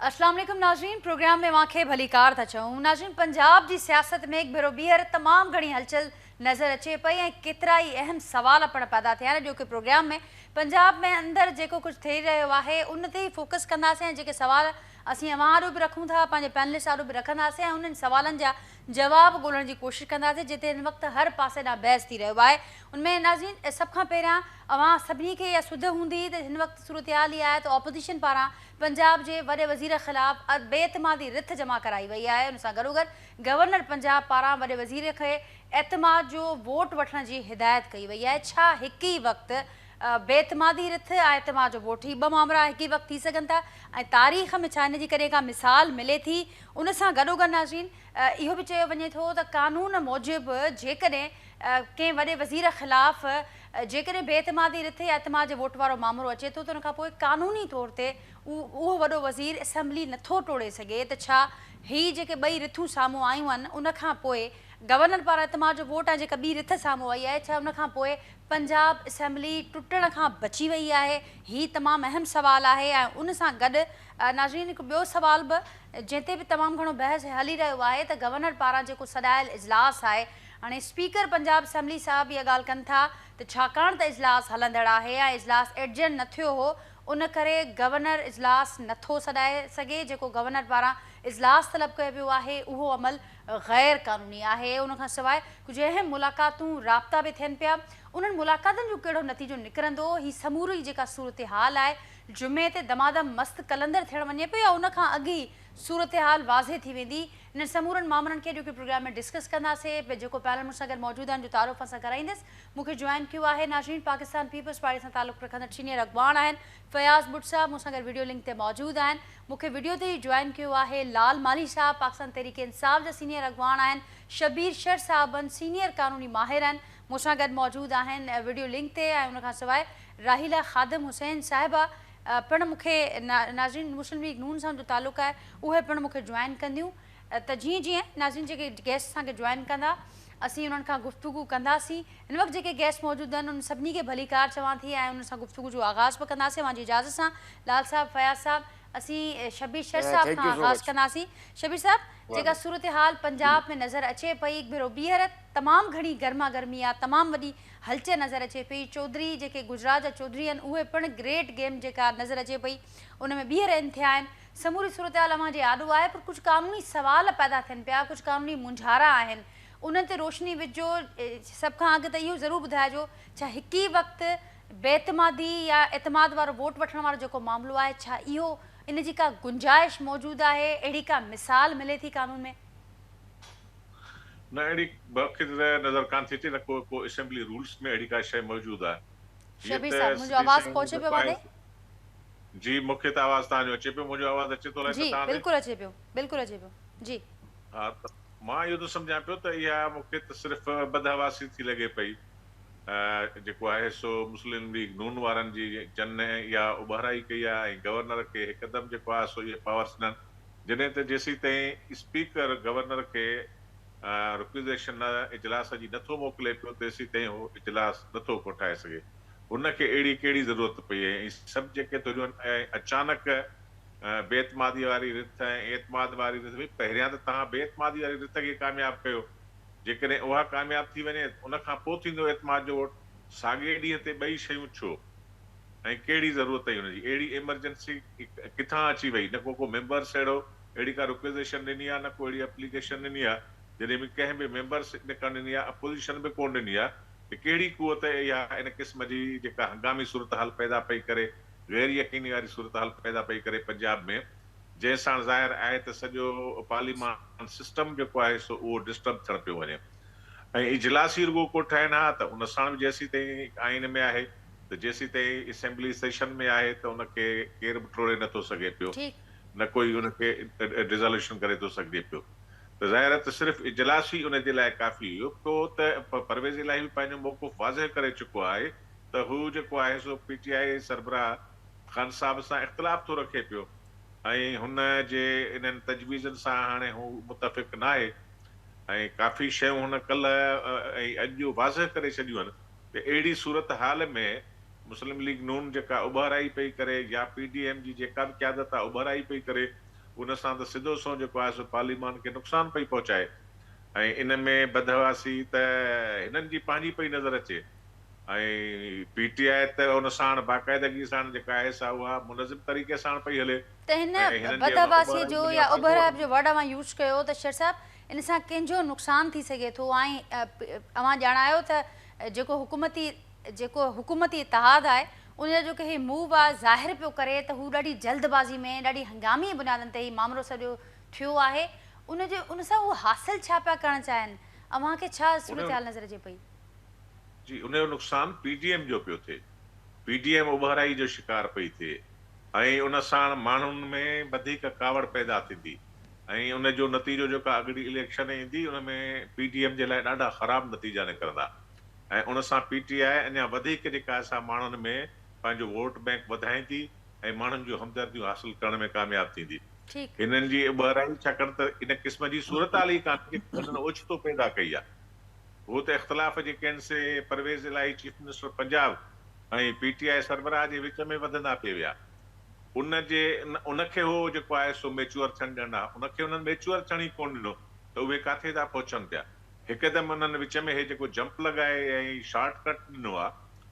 अस्सलाम वालेकुम नाज़रीन, प्रोग्राम में वाखे भली कार था चऊं। नाज़रीन, पंजाब जी सियासत में एक भेरो ॿीहर तमाम घणी हलचल नज़र अचे पई ऐं केतिरा ई अहम सवाल पण पैदा थिया आहिनि, जो कि प्रोग्राम में पंजाब में अंदर जेको कुछ थी रहियो आहे उन ते ही फोकस कंदासीं ऐं जेके सवाल असीं अवां आड़ो बि रखूं था, पंहिंजे पैनलिस्ट आड़ो बि रखंदासीं ऐं उन्हनि सवालनि जा जवाब ॻोल्हण जी कोशिशि कंदासीं, जिते हिन वक़्तु हर पासे ॾांहुं बहस थी रहियो आहे। उनमें नाज़रीन सब खां पहिरियां अवां सभिनी खे इहा सुध हूंदी त हिन वक़्तु सूरत हाल इहा आहे त ऑपोज़िशन पारां पंजाब जे वॾे वज़ीर ख़िलाफ़ बेइतमादी रिथ जमा कराई वई आहे। उन सां गॾोगॾु गवर्नर पंजाब पारां वॾे वज़ीर खे एतमाद जो वोट वठण जी हिदायत कई वई आहे। छा हिकु ई वक़्तु बेइतमादी रिथ ऐं एतमाद जो वोट, ही ॿ मामला हिकु ई वक़्तु थी सघनि था ऐं तारीख़ में छा हिन जी कॾहिं का मिसाल मिले थी? उन सां गॾोगॾु नाज़रीन इहो बि चयो वञे थो त कानून मूजिबि जेकॾहिं कंहिं वॾे वज़ीर ख़िलाफ़ जेकॾहिं बेइतमादी रिथ या एतमाद जे वोट वारो मामिलो अचे थो त उन खां पोइ कानूनी तौर ते उहो वॾो वज़ीर असेंबली नथो टोड़े सघे। त छा ही जेके ॿई रिथूं साम्हूं आयूं आहिनि उन खां पोइ गवर्नर पारां एतमाद जो वोट ऐं जेका ॿी रिथ साम्हूं आई आहे, छा उन खां पोइ पंजाब असेंबली टुटण खां बची वई आहे? ही तमामु अहम सवाल आहे। ऐं उन सां गॾु नाज़रीन हिकु ॿियो सवाल बि जंहिं ते बि तमामु घणो बहस हली रहियो आहे त गवर्नर पारां जेको सॾायल इजलास आहे, हाणे स्पीकर पंजाब असेंबली साहब इहा ॻाल्हि कनि था त छाकाणि त इजलास हलंदड़ आहे ऐं इजलास एडजर्न न थियो हो, उन करे गवर्नर इजलास नथो सॾाए सघे। जेको गवर्नर पारां इजलास तलब कयो वियो आहे उहो अमल गैर क़ानूनी आहे। उन खां सवाइ कुझु अहम मुलाक़ातूं राब्ता बि थियनि पिया। उन्हनि मुलाक़ातुनि जो कहिड़ो नतीजो निकिरंदो, ही समूरी जेका सूरत हाल आहे जुमे ते दमादम मस्त कलंदर थियण वञे पियो, उन खां अॻु ई सूरत हाल वाज़े थी वेंदी? इन समूरनि मामलनि खे जो कि प्रोग्राम में डिस्कस कंदासीं। जेको पैनल मूंसां गॾु मौजूदु आहिनि जो तारुफ़ असां कराईंदसि, मूंखे जॉइन कयो आहे नाज़रीन पाकिस्तान पीपल्स पार्टी सां तालुक़ु रखंदड़ सीनियर अॻवान आहिनि फयाज़ बुट साहब, मूंसां गॾु वीडियो लिंक ते मौजूदु आहिनि। मूंखे वीडियो ते ही जॉइन कयो आहे लाल माली साहब, पाकिस्तान तहरीक इंसाफ़ जा सीनियर अॻवान आहिनि। शबीर शर साहबनि सीनियर कानूनी माहिर आहिनि, मूंसां गॾु मौजूदु आहिनि वीडियो लिंक ते। ऐं उन खां सवाइ राहिला ख़ादिम हुसैन साहिबा पिणु मूंखे नाज़रीन मुस्लिम लीग नून सां जो तालुक़ु आहे उहे पिणु मूंखे जॉइन कंदियूं। त जीअं जीअं नाज़रीन जेके गेस्ट असांखे जॉइन कंदा असीं उन्हनि खां गुफ़्तगू कंदासीं। हिन वक़्तु जेके गेस्ट मौजूदु आहिनि उन सभिनी खे भली कार चवां थी ऐं उन सां गुफ़्तगू जो आगाज़ बि कंदासीं। मुंहिंजी इजाज़त सां लाल साहब, फयाज़ साहब, असीं शबीर शर साहब खां आगाज़ कंदासीं। शबीर साहब, जेका सूरत हाल पंजाब में नज़र अचे पई, हिकु भेरो ॿीहर तमामु घणी गर्मा गर्मी आहे, तमामु वॾी हलचल नज़र अचे पई। चौधरी जेके गुजरात जा चौधरी आहिनि उहे पिणु ग्रेट गेम जेका नज़र अचे पई उन में ॿीहर इन थिया आहिनि। समूरी सूरत हाल अव्हां जे आॾो आहे, पर कुझु कानूनी सवाल पैदा थियनि पिया, कुझु कानूनी मुंझारा आहिनि, उन्हनि ते रोशनी विझो। सभ खां अॻु त इहो ज़रूरु ॿुधाइजो, छा हिकु ई वक़्तु बेइतमादी या एतमाद वारो वोट वठण वारो जेको मामिलो आहे, छा इहो इन जी का गुंजाइश मौजूदु आहे? अहिड़ी का मिसाल मिले थी कानून में? न, अहिड़ी मूंखे नज़र कान थी अचे न को असेंबली रूल्स में अहिड़ी का शइ मौजूदु आहे। शबीर साहब, मुंहिंजो आवाज़ पहुचे पियो मां? जी, मूंखे त आवाज़ तव्हांजो अचे पियो। मुंहिंजो आवाज़ अचे थो? जी बिल्कुलु अचे पियो, बिल्कुलु अचे पियो जी। हा, त मां इहो थो सम्झां पियो त इहा मूंखे त सिर्फ़ु बदहवासी थी लॻे पई, जेको आहे सो मुस्लिम लीग नून वारनि जी जन या उॿाराई कई आहे ऐं गवर्नर खे हिकदमि जेको आहे सो इहे पावर्स ॾियनि, जॾहिं त जेसीं ताईं स्पीकर गवर्नर खे रिक्विज़ेशन इजलास जी नथो मोकिले पियो तेसीं ताईं उहो इजलास नथो कोठाए सघे। उनखे अहिड़ी कहिड़ी ज़रूरत पई आहे? ऐं सभु जेके तुरियूं आहिनि अचानक बेइतमादी वारी रिथ ऐं एतमाद वारी रिथ में पहिरियां त तव्हां बेइतमादी वारी रिथ खे कामयाबु कयो, जेकॾहिं उहा कामयाबु थी वञे उन खां पोइ थींदो एतमाद जो वोट। साॻिए ॾींहं ते ॿई शयूं छो ऐं कहिड़ी ज़रूरत हुई हुनजी? अहिड़ी एमरजेंसी किथां अची वई? न को मेंबर्स अहिड़ो अहिड़ी का रिक्वेज़ेशन ॾिनी आहे, न को अहिड़ी एप्लीकेशन ॾिनी आहे, जॾहिं बि कंहिं बि मेंबर्स कोन ॾिनी आहे, अपोज़िशन बि कोन ॾिनी आहे। त कहिड़ी कुवत इहा इन क़िस्म जी जेका हंगामी सूरत हाल पैदा पई करे, गैर यकीनी वारी सूरत हाल पैदा पई करे पंजाब में, जंहिंसां ज़ाहिर आहे त सॼो पार्लिमान सिस्टम जेको आहे सो उहो डिस्टर्ब थियण पियो वञे। ऐं इजलासी रुगो कोठाइनि हा त उन साण बि जेसीं ताईं आइन में आहे, त जेसीं ताईं असेंबली सेशन में आहे त उनखे केरु बि टोड़े नथो सघे पियो, न कोई उनखे रिज़ोल्यूशन करे थो सघे पियो। त ज़ाहिर आहे त सिर्फ़ु इजलास ई उन जे लाइ काफ़ी हुयो। पोइ त परवेज़ इलाही बि पंहिंजो मौक़िफ़ वाज़िह करे चुको आहे त हू जेको आहे सो PTI सरबराह ख़ान साहब सां इख़्तिलाफ़ थो रखे पियो ऐं हुन जे इन्हनि तजवीज़नि सां हाणे हू मुतफ़िक़ न आहे ऐं काफ़ी शयूं हुन कल्ह ऐं अॼु वाज़िह करे छॾियूं आहिनि त अहिड़ी सूरत हाल में मुस्लिम लीग नून जेका उॿाराई पई करे या PDM जी जेका बि क़यादत आहे उॿाराई पई करे, उन सां त सिधो सो जेको आहे सो पार्लिमान खे नुक़सान पई पहुचाए ऐं इन में ॿधवासी त हिननि जी पंहिंजी पई नज़र अचे ऐं पीटीआई त उन साण बाक़ाइदगी सां जेका आहे सा उहा मुनज़िम तरीक़े सां पई हले त हिन ऐं हिननि जे बदहवासीअ जो या उभर उभराब जो वर्ड अवां यूज़ कयो त शेर साहब इन सां कंहिंजो नुक़सान थी सघे थो ऐं अवां ॼाणायो त जेको हुकूमती इतिहाद आहे उनजो जेको हीउ मूव आहे ज़ाहिर पियो करे त हू ॾाढी जल्दबाज़ी में ॾाढी हंगामी बुनियादनि ते हीउ मामिलो सॼो थियो आहे उन सां उहो हासिल छा पिया करणु चाहिनि अव्हांखे छा सूरत हाल नज़र अचे पई जी उनजो नुक़सान पीडीएम जो पियो थिए पीडीएम उभराई जो शिकार पई थिए ऐं उन सां माण्हुनि में वधीक कावड़ पैदा थींदी ऐं उनजो नतीजो जेका अॻिली इलेक्शन ईंदी उन में पीडीएम जे लाइ ॾाढा ख़राब नतीजा निकिरंदा ऐं उन सां पीटीआई अञा वधीक जेका असां माण्हुनि में पंहिंजो वोट बैंक वधाईंदी ऐं माण्हुनि जूं हमदर्दियूं हासिल करण में कामयाबु थींदी हिननि जी उभराई छाकाणि त इन क़िस्म जी सूरत हाल ई कान्हे ओचितो पैदा कई आहे वो तो इख्तिलाफ़ जेके आहिनि से परवेज़ इलाही चीफ मिनिस्टर पंजाब ऐं पीटीआई सरबराह जे विच में वधंदा पिए विया उनखे हो जेको आहे सो मेच्योर थियणु ॾियनि हा उनखे उन्हनि मेच्योर थियण ई कोन ॾिनो त उहे किथे था पहुचनि पिया हिकदमि उन्हनि विच में हे जेको जंप लॻाए ऐं शॉर्टकट ॾिनो आहे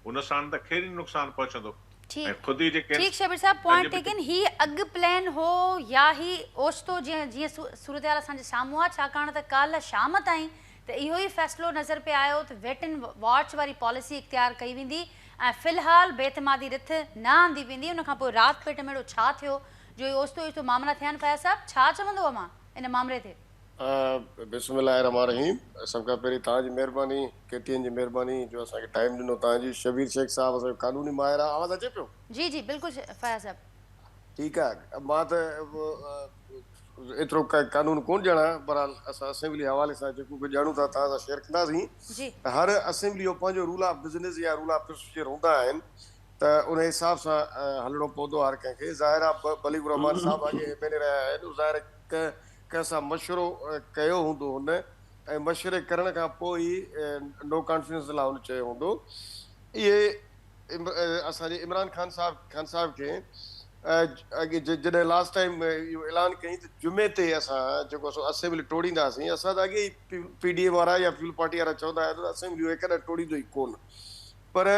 उन सां त खेर ई नुक़सान पहुचंदो ठीक शबीर साहब पॉइंट टेकन ही अॻु प्लान हो या ही ओचितो जीअं सूरत हाल असांजे साम्हूं आहे छाकाणि त काल्ह शाम ताईं त इहो ई फ़ैसिलो नज़र पे आयो त वेट एंड वॉच वारी पॉलिसी इख्तियार कई वेंदी ऐं फ़िलहाल बेतमादी रिथ न आंदी वेंदी उन खां पोइ राति पेट में अहिड़ो छा थियो जो इहो ओचितो मामला थिया आहिनि फयाज़ साहब छा चवंदो मां इन मामले ते बिस्मिल्लाह रहमान रहीम सभ खां पहिरीं तव्हांजी महिरबानी केटीएन जी महिरबानी जो असांखे टाइम ॾिनो तव्हांजी शबीर शेख साहब असांजो कानूनी माहिर आहे आवाज़ अचे पियो जी जी बिल्कुलु फयाज़ साहब ठीकु आहे मां त एतिरो कानून कोन ॼाणा बहरहाल असां असेंबली हवाले सां जेको बि ॼाणूं था तव्हां सां शेयर कंदासीं त हर असेंबली जो पंहिंजो रूल ऑफ बिज़नेस या रूल ऑफ प्रोसीजर हूंदा आहिनि त उन हिसाब सां हलणो पवंदो हर कंहिंखे ज़ाहिर आहे बलीग रहमान साहब अॻे पहिरीं रहिया आहिनि ज़ाहिर कंहिंसां मशवरो कयो हूंदो हुन ऐं मशवरे करण खां पोइ ई नो कॉन्फिडेंस लाइ हुन चयो हूंदो इहे असांजे इमरान खान साहब खे अॻे जॾहिं लास्ट टाइम इहो ऐलान कई त जुमे ते असां जेको असेंबली टोड़ींदासीं असां त अॻे ई पीडीएम वारा या पीपल पार्टी वारा चवंदा हुआ त असेंबली कॾहिं टोड़ींदो ई कोन पर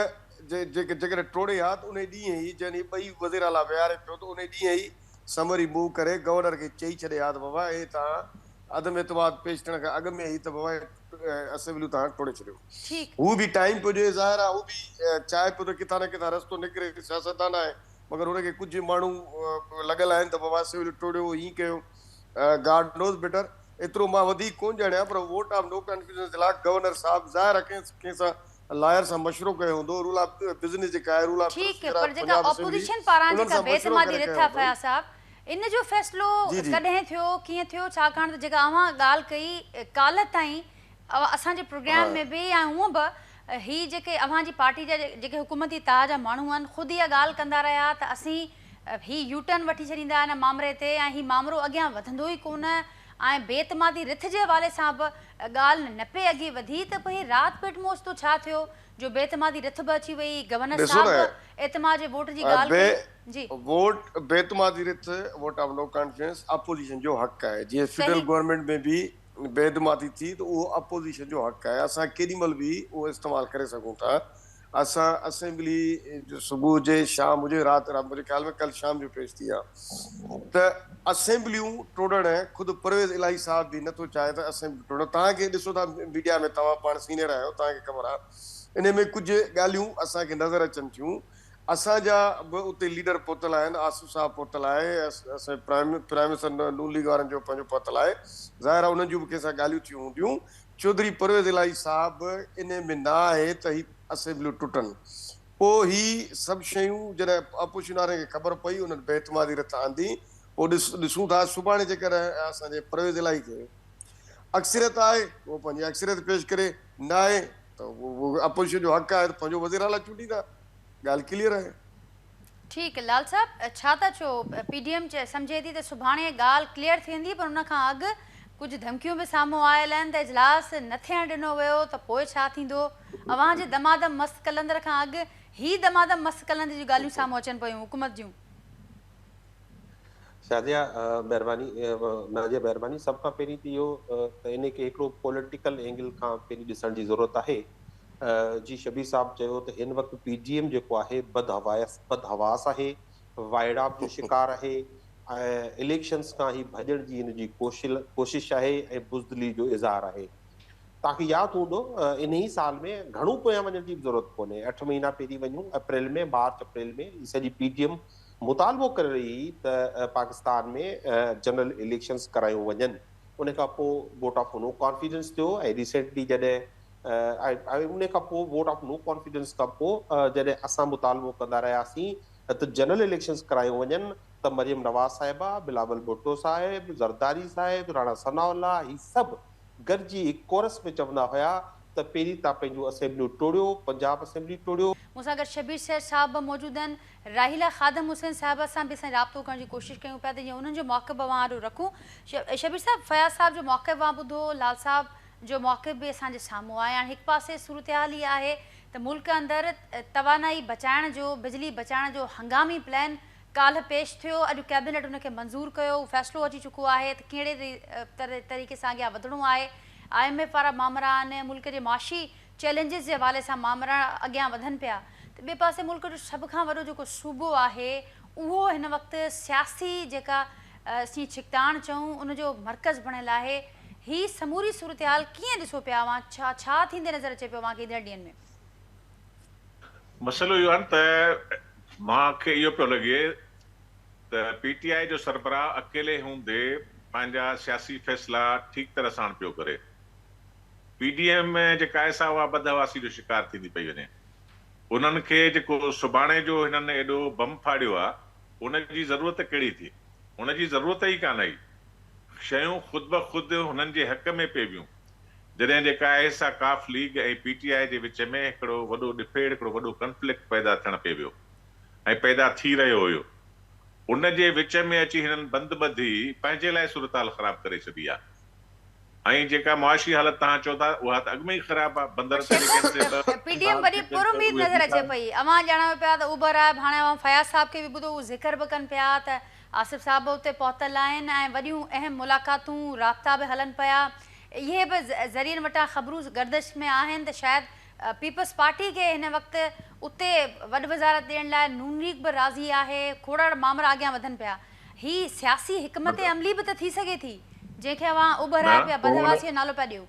जेकॾहिं टोड़े हा त उन ॾींहुं ई जॾहिं ॿई वज़ीर आला विहारे पियो त उन ॾींहुं ई समरी मूव करे गवर्नर खे चई छॾे हा त बाबा हे तव्हां अदम एतमाद पेश थियण खां अॻु में ई त बाबा असेंबली तव्हां टोड़े छॾियो हू बि टाइम पियो ॾिए ज़ाहिर आहे हू बि चाहे पियो त किथां न किथां रस्तो निकिरे सियासतदान आहे मगर हुनखे कुझु माण्हू लॻल आहिनि त बाबा असेंबली टोड़ियो हीअं कयो गॉड नोज़ बेटर एतिरो मां वधीक कोन ॼाणियां पर वोट ऑफ नो कॉन्फिडेंस जे लाइ गवर्नर साहब ज़ाहिर आहे कंहिंसां लायर सां मशवरो कयो हूंदो रूल ऑफ बिज़नेस जेका आहे रूल ऑफ पर जेका ऑपोजिशन पारां जेका बेतमादी रिथ आहे फयाज़ साहब इन जो फ़ैसिलो कॾहिं थियो कीअं थियो छाकाणि त जेका अव्हां ॻाल्हि कई काल्ह ताईं असांजे प्रोग्राम में बि ऐं हूअं बि ही जेके अव्हांजी पार्टी जा जेके हुकूमती इत्तेहाद जा माण्हू आहिनि ख़ुदि इहा ॻाल्हि कंदा रहिया त असीं ही यू टर्न वठी छॾींदा हिन मामले ते ऐं हीउ मामिलो अॻियां वधंदो ई कोन ऐं बेतमादी रिथ जे हवाले सां बि ॻाल्हि न पे अॻे वधी त भई राति पेट में ओचितो छा थियो जो बेतमादी रिथ बि अची वई गवर्नर साहब एतमाद जे वोट जी ॻाल्हि जी वोट बेतमादी रिथ vote of no confidence opposition जो हक़ आहे जीअं फेडरल गवर्नमेंट में बि बेतमादी थी त उहो अपोजिशन जो हक़ आहे असां केॾी महिल बि उहो इस्तेमालु करे सघूं था असां असेंबली सुबुह जे शाम हुजे राति मुंहिंजे ख़्याल में कल्ह शाम जो पेश थी आहे त असेंबलियूं टोड़ण ख़ुदि परवेज़ इलाही साहब बि नथो चाहे त असेंबली टोड़ण तव्हांखे ॾिसो था मीडिया में तव्हां पाण सीनियर आहियो तव्हांखे ख़बर आहे इन में कुझु ॻाल्हियूं असांखे नज़र अचनि थियूं असांजा बि उते लीडर पहुतल आहिनि आसिफ साहब पहुतल आहे असां प्राइम मिनिस्टर नून लीग वारनि जो पंहिंजो पहुतल आहे ज़ाहिर आहे उन्हनि जूं बि कंहिंसां ॻाल्हियूं थियूं हूंदियूं चौधरी परवेज़ इलाही साहब इन में न आहे त ही असेंबलियूं टुटनि पोइ ही सभु शयूं जॾहिं अपोजिशन वारनि खे ख़बर पई उन्हनि बेतमादी रिथ आंदी पोइ ॾिसूं था सुभाणे जेकर असांजे परवेज़ इलाही खे अक्सरियत आहे उहो पंहिंजी अक्सरियत पेश करे न आहे त उहो अपोजिशन जो हक़ आहे त पंहिंजो वज़ीर आला चूंडींदा ॻाल्हि क्लियर आहे ठीकु लाल साहब छा था चओ पीडीएम सम्झे थी त सुभाणे ॻाल्हि क्लियर थींदी पर उन खां अॻु कुझु धमकियूं बि साम्हूं आयल आहिनि त इजलास न थियणु ॾिनो वियो त पोइ छा थींदो अव्हांजे दमादम मस्त कलंदर खां अॻु ही दमादम मस्त कलंदर जूं ॻाल्हियूं साम्हूं अचनि पियूं हुकूमत जूं शादिया महिरबानी, नाज़िया महिरबानी। सब खां पहिरीं त इहो त इन खे हिकिड़ो पॉलिटिकल एंगल खां पहिरीं ॾिसण जी ज़रूरत आहे। जी शबीर साहब चयो त इन वक़्तु पीडीएम जेको आहे बदहवास आहे, वाइड़ाप जो शिकार आहे ऐं इलेक्शंस खां ई भॼण जी इन जी कोशिश आहे ऐं बुज़दिली जो इज़हार आहे। तव्हांखे यादि हूंदो इन ई साल में घणो पोयां वञण जी बि ज़रूरत कोन्हे, 8 महीना पहिरीं वञूं, अप्रैल में, मार्च अप्रैल में सॼी पीडीएम मुतालबो करे रही हुई त पाकिस्तान में जनरल इलेक्शंस करायूं वञनि। उन खां पोइ वोट ऑफ नो कॉन्फिडेंस थियो ऐं रिसेंटली जॾहिं उन खां पोइ वोट ऑफ नो कॉन्फिडेंस खां पोइ जॾहिं असां मुतालबो कंदा रहियासीं त जनरल इलेक्शंस करायूं वञनि त मरियम नवाज़ साहिबा, बिलावल भुट्टो साहिब, ज़रदारी साहिब, राणा सनाउल्लाह, ही सभु गॾिजी हिकु कोरस में चवंदा हुया त पहिरीं तव्हां पंहिंजो असेंबलियूं टोड़ियो, पंजाब असेंबली टोड़ियो। मूंसां गॾु शबीर शेख साहब मौजूदु आहिनि। राहिला ख़ादम हुसैन साहिब सां बि असां राब्तो करण जी कोशिशि कयूं पिया त जीअं उन्हनि जो मौक़िफ़ वारो रखूं। शबीर साहब, फयाज़ साहब जो मौक़िफ़ वां ॿुधो, लाल साहब जो मौक़िफ़ बि असांजे साम्हूं आहे। हाणे हिकु पासे सूरत हाल ई आहे त मुल्क अंदरि तवानाई बचाइण जो, बिजली बचाइण जो हंगामी प्लान काल्ह पेश थियो। अॼु कैबिनेट उनखे मंज़ूर कयो, फ़ैसिलो अची चुको आहे त कहिड़े तरीक़े सां अॻियां वधिणो आहे। IMF वारा मामरा आहिनि, मुल्क जे माशी चैलेंजिस जे हवाले सां मामरा अॻियां वधनि पिया। त ॿिए पासे मुल्क जो सभ खां वॾो जेको सूबो आहे उहो हिन वक़्तु सियासी जेका असीं छिकताण चऊं उनजो मर्कज़ बणियल आहे। ही समूरी सूरत हाल कीअं ॾिसो पिया हुआ, छा थींदे नज़र अचे पियो तव्हांखे ईंदड़ ॾींहंनि में? मसइलो इहो आहे त मूंखे इहो पियो लॻे त PTI जो सरबराह अकेले हूंदे पंहिंजा सियासी फ़ैसिला ठीकु तरह सां पियो करे। PDM में जेका आहे सा उहा बदहवासी जो शिकार थींदी पई वञे। उन्हनि खे जेको सुभाणे जो हिननि एॾो बम फाड़ियो आहे उनजी ज़रूरत कहिड़ी थी? उनजी ज़रूरत ई कान आई। शयूं ख़ुदि ब ख़ुदि हुननि जे हक़ में पई वियूं। जॾहिं जेका आहे सा काफ लीग ऐं PTI जे विच में हिकिड़ो वॾो डिफेड, हिकिड़ो वॾो कॉन्फ्लिक्ट पैदा थियण पियो वियो ऐं पैदा थी रहियो हुयो। उन जे विच में अची हिननि बंदि ॿधी पंहिंजे लाइ सूरत हाल ख़राब करे छॾी आहे। ऐं जेका मुआशी हालत तव्हां चओ था उहा त अॻु में ई ख़राब आहे। बंदर PDM वॾी पुरउमीद नज़र अचे पई। अवां ॼाणो पिया त उबर आहे, हाणे अवां फयाज़ साहब खे बि ॿुधो, उहो ज़िक्र बि कनि पिया त आसिफ़ साहब उते पहुतल आहिनि ऐं वॾियूं अहम मुलाक़ातूं, राब्ता बि हलनि पिया। इहे बि ज़रियनि वटां ख़बरूं गर्दिश में आहिनि त शायदि पीपल्स पार्टी खे हिन वक़्तु उते वॾ वज़ारत ॾियण लाइ नून लीग बि राज़ी आहे। खोड़ मामला अॻियां वधनि पिया। ही सियासी हिकमत अमली बि त थी सघे थी जंहिंखे अवां उभराए पिया, बदहवासी जो नालो पिया ॾियो।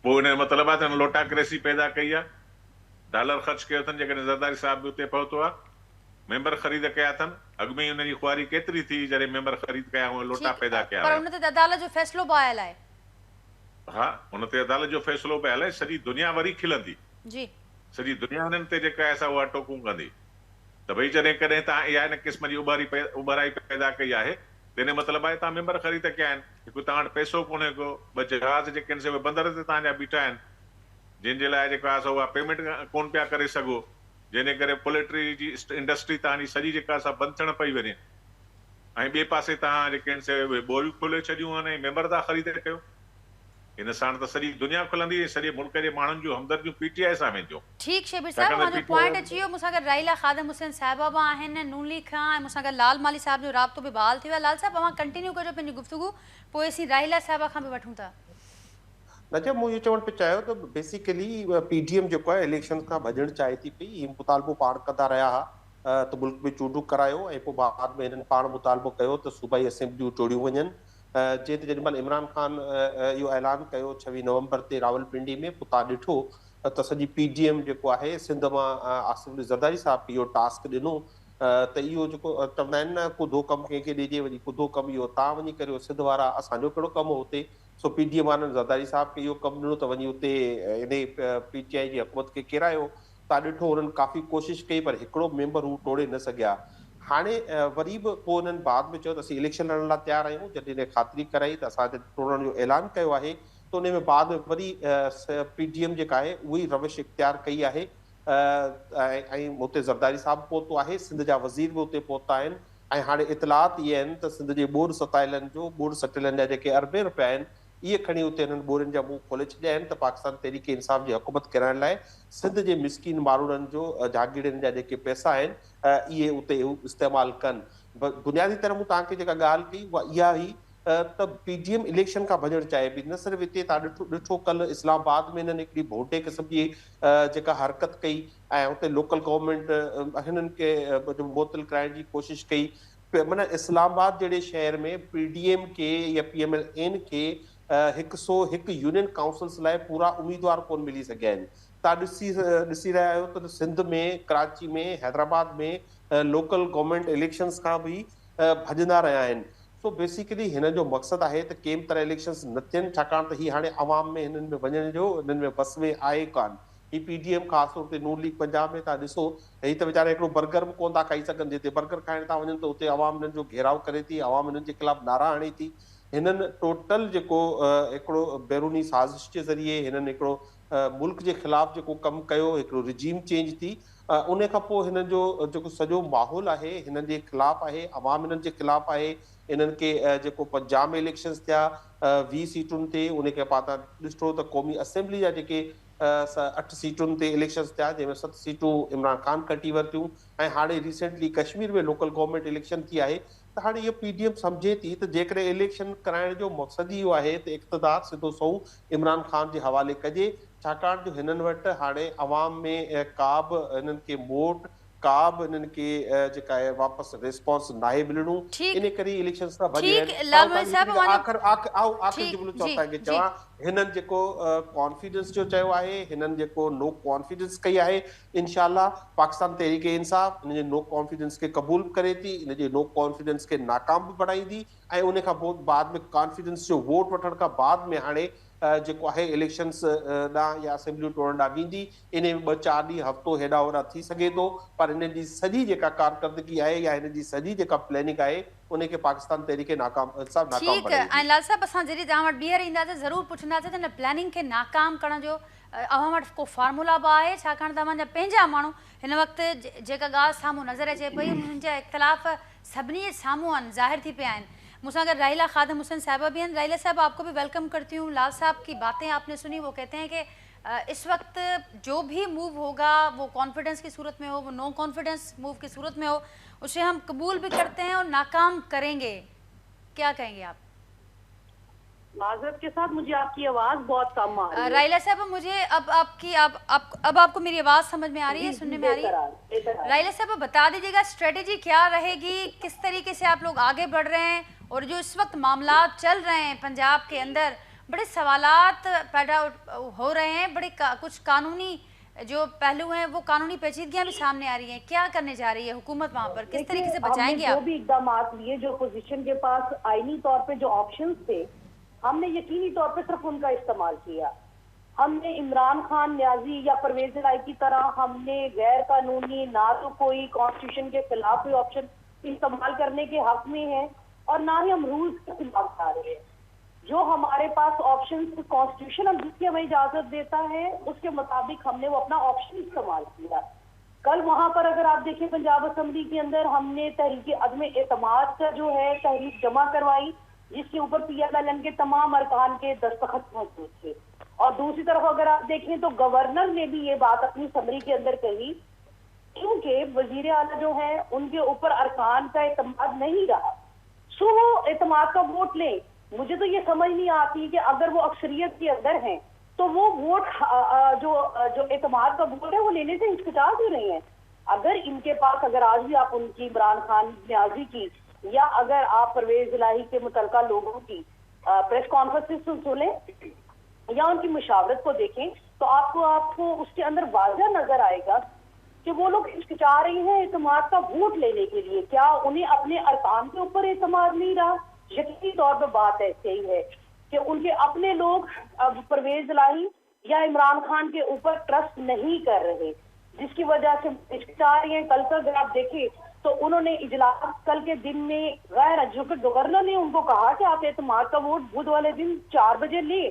पोइ हिन जो मतिलबु आहे त लोटाक्रेसी पैदा कई आहे। डॉलर ख़र्च कयो अथनि। जेकॾहिं ज़रदारी साहिब बि उते पहुतो आहे, मेंबर ख़रीद कया अथनि। अॻु में ई हुनजी ख़ुआरी केतिरी थी जॾहिं मेंबर ख़रीद कया, उहे लोटा पैदा कया। पर उन ते अदालत जो फ़ैसिलो बि आयल आहे। हा, उन ते अदालत जो फ़ैसिलो बि आयल आहे। सॼी दुनिया वरी खिलंदी जी। सॼी दुनिया हुननि ते जेका आहे सा उहा टोकूं कंदी त भई जॾहिं कॾहिं तव्हां इहा हिन क़िस्म जी उॿाराई पैदा कई आहे त इन मतिलबु आहे तव्हां मेंबर ख़रीद कया आहिनि। हिकु तव्हां वटि पैसो कोन्हे को, ॿ जहाज़ जेके आहिनि से उहे बंदर ते तव्हांजा बीठा आहिनि, जंहिंजे लाइ जेका आहे उहा पेमेंट कोन पिया करे सघो, जंहिंजे करे पोल्ट्री जी इंडस्ट्री तव्हांजी सॼी जेका आहे बंदि थियण पई वञे। ऐं ॿिए पासे तव्हां जेके आहिनि से उहे ॿोरियूं खोले छॾियूं आहिनि ऐं मेंबर था ख़रीद कयो। इन साण त सॼी दुनिया खुलंदी, सॼे मुल्क जे माण्हुनि जूं हमदर्दियूं PTI सां वेंदियूं। ठीकु शबीर साहब, मुंहिंजो पॉइंट अची वियो। मूंसां गॾु राहिला ख़ादम हुसैन साहिबा बि आहिनि नून लीग खां, ऐं मूंसां गॾु लाल माली साहिब जो राब्तो बि बहाल थी वियो आहे। लाल साहिब, तव्हां कंटिन्यू कजो पंहिंजी गुफ़्तगू, पोइ असीं राहिला साहिबा खां बि वठूं था। नजब, मूं इहो चवणु पियो चाहियो त बेसिकली PDM जेको आहे इलेक्शन खां भॼणु चाहे थी पई। हीउ मुतालबो पाण कंदा रहिया हुआ त मुल्क में चूंडूं करायो ऐं पोइ बाद में हिननि पाण मुतालबो कयो त सूबाई असेंबलियूं टोड़ियूं वञनि। जे त जेॾीमहिल इमरान ख़ान इहो ऐलान कयो 26 नवंबर ते रावलपिंडी में, पोइ तव्हां ॾिठो त सॼी PDM जेको आहे सिंध मां आसिफ ज़रदारी साहब खे इहो टास्क ॾिनो त इहो जेको चवंदा आहिनि न, कुदो कमु कंहिंखे ॾिजे वञी, कुदो कमु इहो तव्हां वञी करियो सिंध वारा, असांजो कहिड़ो कमु हो हुते। सो PDM वारनि ज़रदारी साहब खे इहो कमु ॾिनो त वञी उते इन PTI जी हुकूमत खे किरायो। तव्हां ॾिठो हुननि काफ़ी कोशिशि कई पर हिकिड़ो मेंबर हू टोड़े न सघिया। हाणे वरी बि पोइ हुननि बाद में चयो त असीं इलेक्शन लड़ण लाइ तयारु आहियूं। जॾहिं हिन ख़ातिरी कराई त असां टोड़ण जो ऐलान कयो आहे त उन में बाद में वरी PDM जेका आहे उहा ई रविश इख़्तियार कई आहे। ऐं हुते ज़रदारी साहब पहुतो आहे, सिंध जा वज़ीर बि हुते पहुता आहिनि। ऐं हाणे इतलात इहे आहिनि त सिंध जे ॿोड़ सटाइलनि जो, ॿोड़ सटियलनि जा जेके अरबे रुपया आहिनि, इहे खणी हुते हिननि ॿोड़ियुनि जा मुंहुं खोले छॾिया आहिनि त पाकिस्तान तहरीक इंसाफ़ जी हुकूमत कराइण लाइ सिंध जे मिसकिन माण्हुनि जो जागीरनि जा जेके पैसा आहिनि इहे उते इस्तेमालु कनि। बुनियादी तरह मूं तव्हांखे जेका ॻाल्हि कई उहा इहा ई त पीडीएम इलेक्शन खां भॼणु चाहे पई। न सिर्फ़ु हिते तव्हां ॾिठो कल्ह इस्लामाबाद में हिननि हिकिड़ी भोटे क़िस्म जी जेका हरकत कई ऐं हुते लोकल गवर्नमेंट हिननि खे मुअतल कराइण जी कोशिशि कई। माना इस्लामाबाद जहिड़े शहर में पीडीएम खे या PMLN खे 101 यूनियन काउंसिल्स लाइ पूरा उम्मीदवार कोन मिली सघिया आहिनि। तव्हां ॾिसी रहिया आहियो त सिंध में, कराची में, हैदराबाद में लोकल गवर्नमेंट इलेक्शंस खां बि भॼंदा रहिया आहिनि। सो बेसिकली हिन जो मक़सदु आहे त कंहिं तरह इलेक्शंस न थियनि, छाकाणि त हीअ हाणे अवाम में हिननि में वञण जो हिननि में बस में आहे कान। ही पीडीएम ख़ासि तौर ते नून लीग पंजाब में तव्हां ॾिसो ही त वीचारा हिकिड़ो बर्गर बि कोन था खाई सघनि। जिते बर्गर खाइण था वञनि त उते अवाम हिननि जो घेराव करे थी, अवाम हिननि जे ख़िलाफ़ नारा हणे थी। हिननि टोटल जेको हिकिड़ो बैरूनी साज़िश जे ज़रिए हिननि हिकिड़ो मुल्क जे ख़िलाफ़ जेको कमु कयो, हिकिड़ो रिजीम चेंज थी। उन खां पोइ हिननि जो जेको सॼो माहौल आहे हिननि जे ख़िलाफ़ आहे, अवाम हिननि जे ख़िलाफ़ आहे। इन्हनि खे जेको पंजाब में इलेक्शंस थिया 20 सीटुनि ते, उन खे पाण ॾिठो त क़ौमी असेंबली जा जेके 8 सीटुनि ते इलेक्शंस थिया, जंहिंमें 7 सीटूं इमरान ख़ान कटी वरितियूं। ऐं हाणे रिसेंटली कश्मीर में लोकल गवर्नमेंट इलेक्शन थी आहे। त हाणे इहो पीडीएम सम्झे थी त जेकॾहिं इलेक्शन कराइण जो मक़सदु ई इहो आहे त इक़्तिदार सिधो सऊ इमरान ख़ान जे हवाले कजे, छाकाणि जो हिननि वटि हाणे अवाम में का बि हिननि खे वोट, का बि हिननि खे जेका आहे वापसि रिस्पॉन्स नाहे मिलणो। इन करे इलेक्शंस सां भॼी आख़िर जुमिलो चओ तव्हांखे चवां, हिननि जेको कॉन्फिडेंस जो चयो आहे, हिननि जेको नो कॉन्फिडेंस कई आहे, इंशाल्लाह पाकिस्तान तहरीक इंसाफ हिन जे नो कॉन्फिडेंस खे क़बूल करे थी, हिन जे नो कॉन्फिडेंस खे नाकाम बि बणाईंदी ऐं उन खां पोइ बाद में कॉन्फिडेंस जो वोट वठण खां बाद में हाणे जेको आहे इलेक्शंस ॾांहुं या असेंबली टोड़ण ॾांहुं वेंदी। इन में 2-4 ॾींहं हफ़्तो हेॾा होॾा थी सघे थो, पर हिन जी सॼी जेका कारकर्दगी आहे या हिन जी सॼी जेका प्लानिंग आहे उनखे पाकिस्तान तहरीक नाकाम ठीकु आहे। ऐं लाल साहिब असां जॾहिं तव्हां वटि ॿीहर ईंदासीं ज़रूरु पुछंदासीं त हिन प्लानिंग खे नाकाम करण जो अवां वटि को फार्मूला बि आहे, छाकाणि तव्हांजा पंहिंजा माण्हू हिन वक़्तु जेका ॻाल्हि साम्हूं नज़र अचे पई उन्हनि जा इख़्तिलाफ़ सभिनी जे साम्हूं आहिनि, ज़ाहिर थी पिया आहिनि। मुझसे अगर राहिला खादिम हुसैन साहबा भी हैं। राहिला साहब आपको भी वेलकम करती हूँ। लाल साहब की बातें आपने सुनी, वो कहते हैं कि इस वक्त जो भी मूव होगा वो कॉन्फिडेंस की सूरत में हो, वो नो कॉन्फिडेंस मूव की सूरत में हो, उसे हम कबूल भी करते हैं और नाकाम करेंगे। क्या कहेंगे आप? माजरत के साथ मुझे आपकी आवाज बहुत कम आ रही है। राहिला साहब मुझे अब आपको मेरी आवाज समझ में आ रही है, सुनने में आ रही है? राहिला साहब बता दीजिएगा स्ट्रेटेजी क्या रहेगी, किस तरीके से आप लोग आगे बढ़ रहे हैं, और जो इस वक्त मामला चल रहे हैं पंजाब के अंदर, बड़े सवालात पैदा हो रहे हैं, बड़े कुछ कानूनी जो पहलू हैं वो कानूनी पेचीदगियां भी सामने आ रही हैं। क्या करने जा रही है हुकूमत वहाँ पर, किस तरीके से बचाएंगे आप? जो भी इकदाम लिए, जो अपोजिशन के पास आईनी तौर पे जो ऑप्शंस थे, हमने यकीनी तौर पे सिर्फ उनका इस्तेमाल किया। हमने इमरान खान न्याजी या परवेज इलाही की तरह हमने गैर कानूनी ना तो कोई कॉन्स्टिट्यूशन के खिलाफ कोई ऑप्शन इस्तेमाल करने के हक में है और ना ही हम रूल्स के खिलाफ जा रहे हैं। जो हमारे पास ऑप्शन कॉन्स्टिट्यूशन हम जिसकी हमें इजाजत देता है उसके मुताबिक हमने वो अपना ऑप्शन इस्तेमाल किया। कल वहां पर अगर आप देखिए पंजाब असेंबली के अंदर हमने तहरीक अदम एतमाद का जो है तहरीक जमा करवाई, जिसके ऊपर PMLN के तमाम अरकान के दस्तखत मौजूद थे। और दूसरी तरफ अगर आप देखें तो गवर्नर ने भी ये बात अपनी समरी के अंदर कही, क्योंकि वजीर आला जो है उनके ऊपर अरकान का एतमाद नहीं रहा, सो वो एतमाद का वोट लें। मुझे तो ये समझ नहीं आती कि अगर वो अक्सरियत के अंदर हैं तो वो वोट जो एतमाद का वोट है वो लेने से हिचकिचा क्यों रही है? अगर इनके पास, अगर आज भी आप उनकी इमरान खान न्याजी की या अगर आप परवेज इलाही के मुतलका लोगों की प्रेस कॉन्फ्रेंस सुने या उनकी मुशावरत को देखें तो आपको उसके अंदर वाज़ह नजर आएगा कि वो लोग हिचकिचा रही हैं एतमाद का वोट लेने के लिए। क्या उन्हें अपने अरकान के ऊपर एतमाद नहीं रहा? यकीनी तौर पर बात ऐसे ही है कि उनके अपने लोग अब परवेज इलाही या इमरान खान के ऊपर ट्रस्ट नहीं कर रहे, जिसकी वजह से हिचकिचा रही हैं। कल तक अगर आप देखें तो उन्होंने इजलास कल के दिन में गवर्नर ने उनको कहा कि आप एतमाद का वोट बुध वाले दिन 4 बजे ले,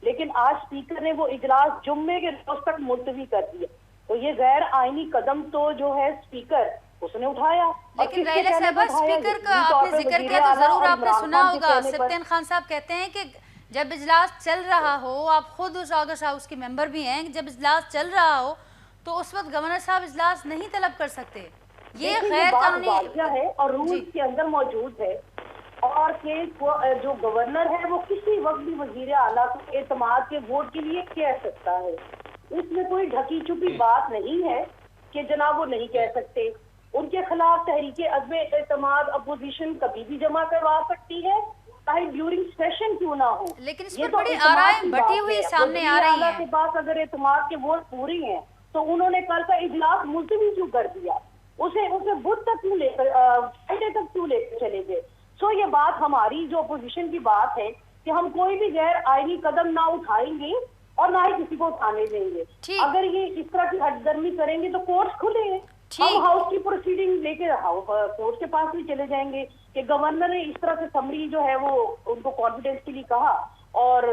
लेकिन आज स्पीकर ने वो इजलास जुम्मे के रोज तक मुलतवी कर दिया। तो ये गैर आईनी कदम तो जो है स्पीकर उसने उठाया। लेकिन राहिला साहबा, स्पीकर का आपने जिक्र किया तो जरूर आपने सुना होगा, सिप्तेन खान साहब कहते हैं कि जब इजलास चल रहा हो, आप खुद उस ऑगस्ट हाउस के मेंबर भी हैं, जब इजलास चल रहा हो तो उस वक्त गवर्नर साहब इजलास नहीं तलब कर सकते। ये देखिए, गैर बात कानूनी वाजिया है और रूल्स के अंदर मौजूद है, और कि जो गवर्नर है वो किसी वक्त भी वजीर आला को एतमाद के वोट के लिए कह सकता है। इसमें कोई ढकी छुपी बात नहीं है कि जनाब वो नहीं कह सकते। उनके खिलाफ तहरीके अदम एतमाद अपोजिशन कभी भी जमा करवा सकती है, चाहे ड्यूरिंग सेशन क्यों ना हो। लेकिन इस ये पर तो बड़ी एतमाद आराएं की बटी बात हुई है। सामने आ वज़ीर रही आला हैं। के पास अगर एतमाद के वोट पूरे हैं तो उन्होंने कल का इजलास मुलतवी क्यों कर दिया, उसे बुध तक क्यों लेकर फ्राइडे तक क्यों लेकर चले गए। सो ये बात हमारी जो अपोजिशन की बात है कि हम कोई भी गैर आईनी कदम ना उठाएंगे और ना ही किसी को उठाने देंगे। ठीक। अगर ये इस तरह की हटदर्मी करेंगे तो कोर्ट खुले हैं, हम हाउस की प्रोसीडिंग लेके कोर्ट के पास भी चले जाएंगे कि गवर्नर ने इस तरह से समरी जो है वो उनको कॉन्फिडेंशियली कहा और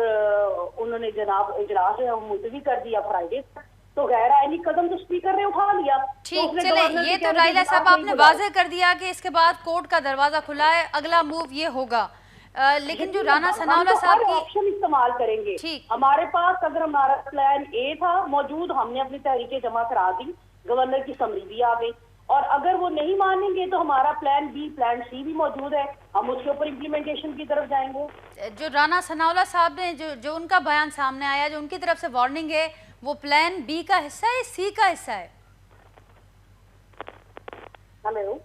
उन्होंने जनाब इजलास जो है वो मुलतवी कर दिया फ्राइडे तक, तो गैर आईनी कदम तो स्पीकर ने उठा लिया। ठीक, उसने चले गवर्नर ये से तो कह दिया राइला कि साहब आप आपने नहीं बुलाओ। वाज़ेह कर दिया कि इसके बाद कोर्ट का दरवाजा खुला है, अगला मूव ये होगा। लेकिन जो राना सनाउल्लाह साहब हर की ऑप्शन इस्तेमाल करेंगे। ठीक। हमारे पास अगर हमारा प्लान ए था मौजूद, हमने अपनी तहरीकें जमा करा दी, गवर्नर की समरी भी आ गई, और अगर वो नहीं मानेंगे तो हमारा प्लान बी प्लान सी भी मौजूद है, हम उसके ऊपर इम्प्लीमेंटेशन की तरफ जाएंगे। जो राना सनाउल्लाह साहब ने जो उनका बयान सामने आया, जो उनकी तरफ से वार्निंग है, वो प्लान बी का हिस्सा है, सी का हिस्सा है? हेलो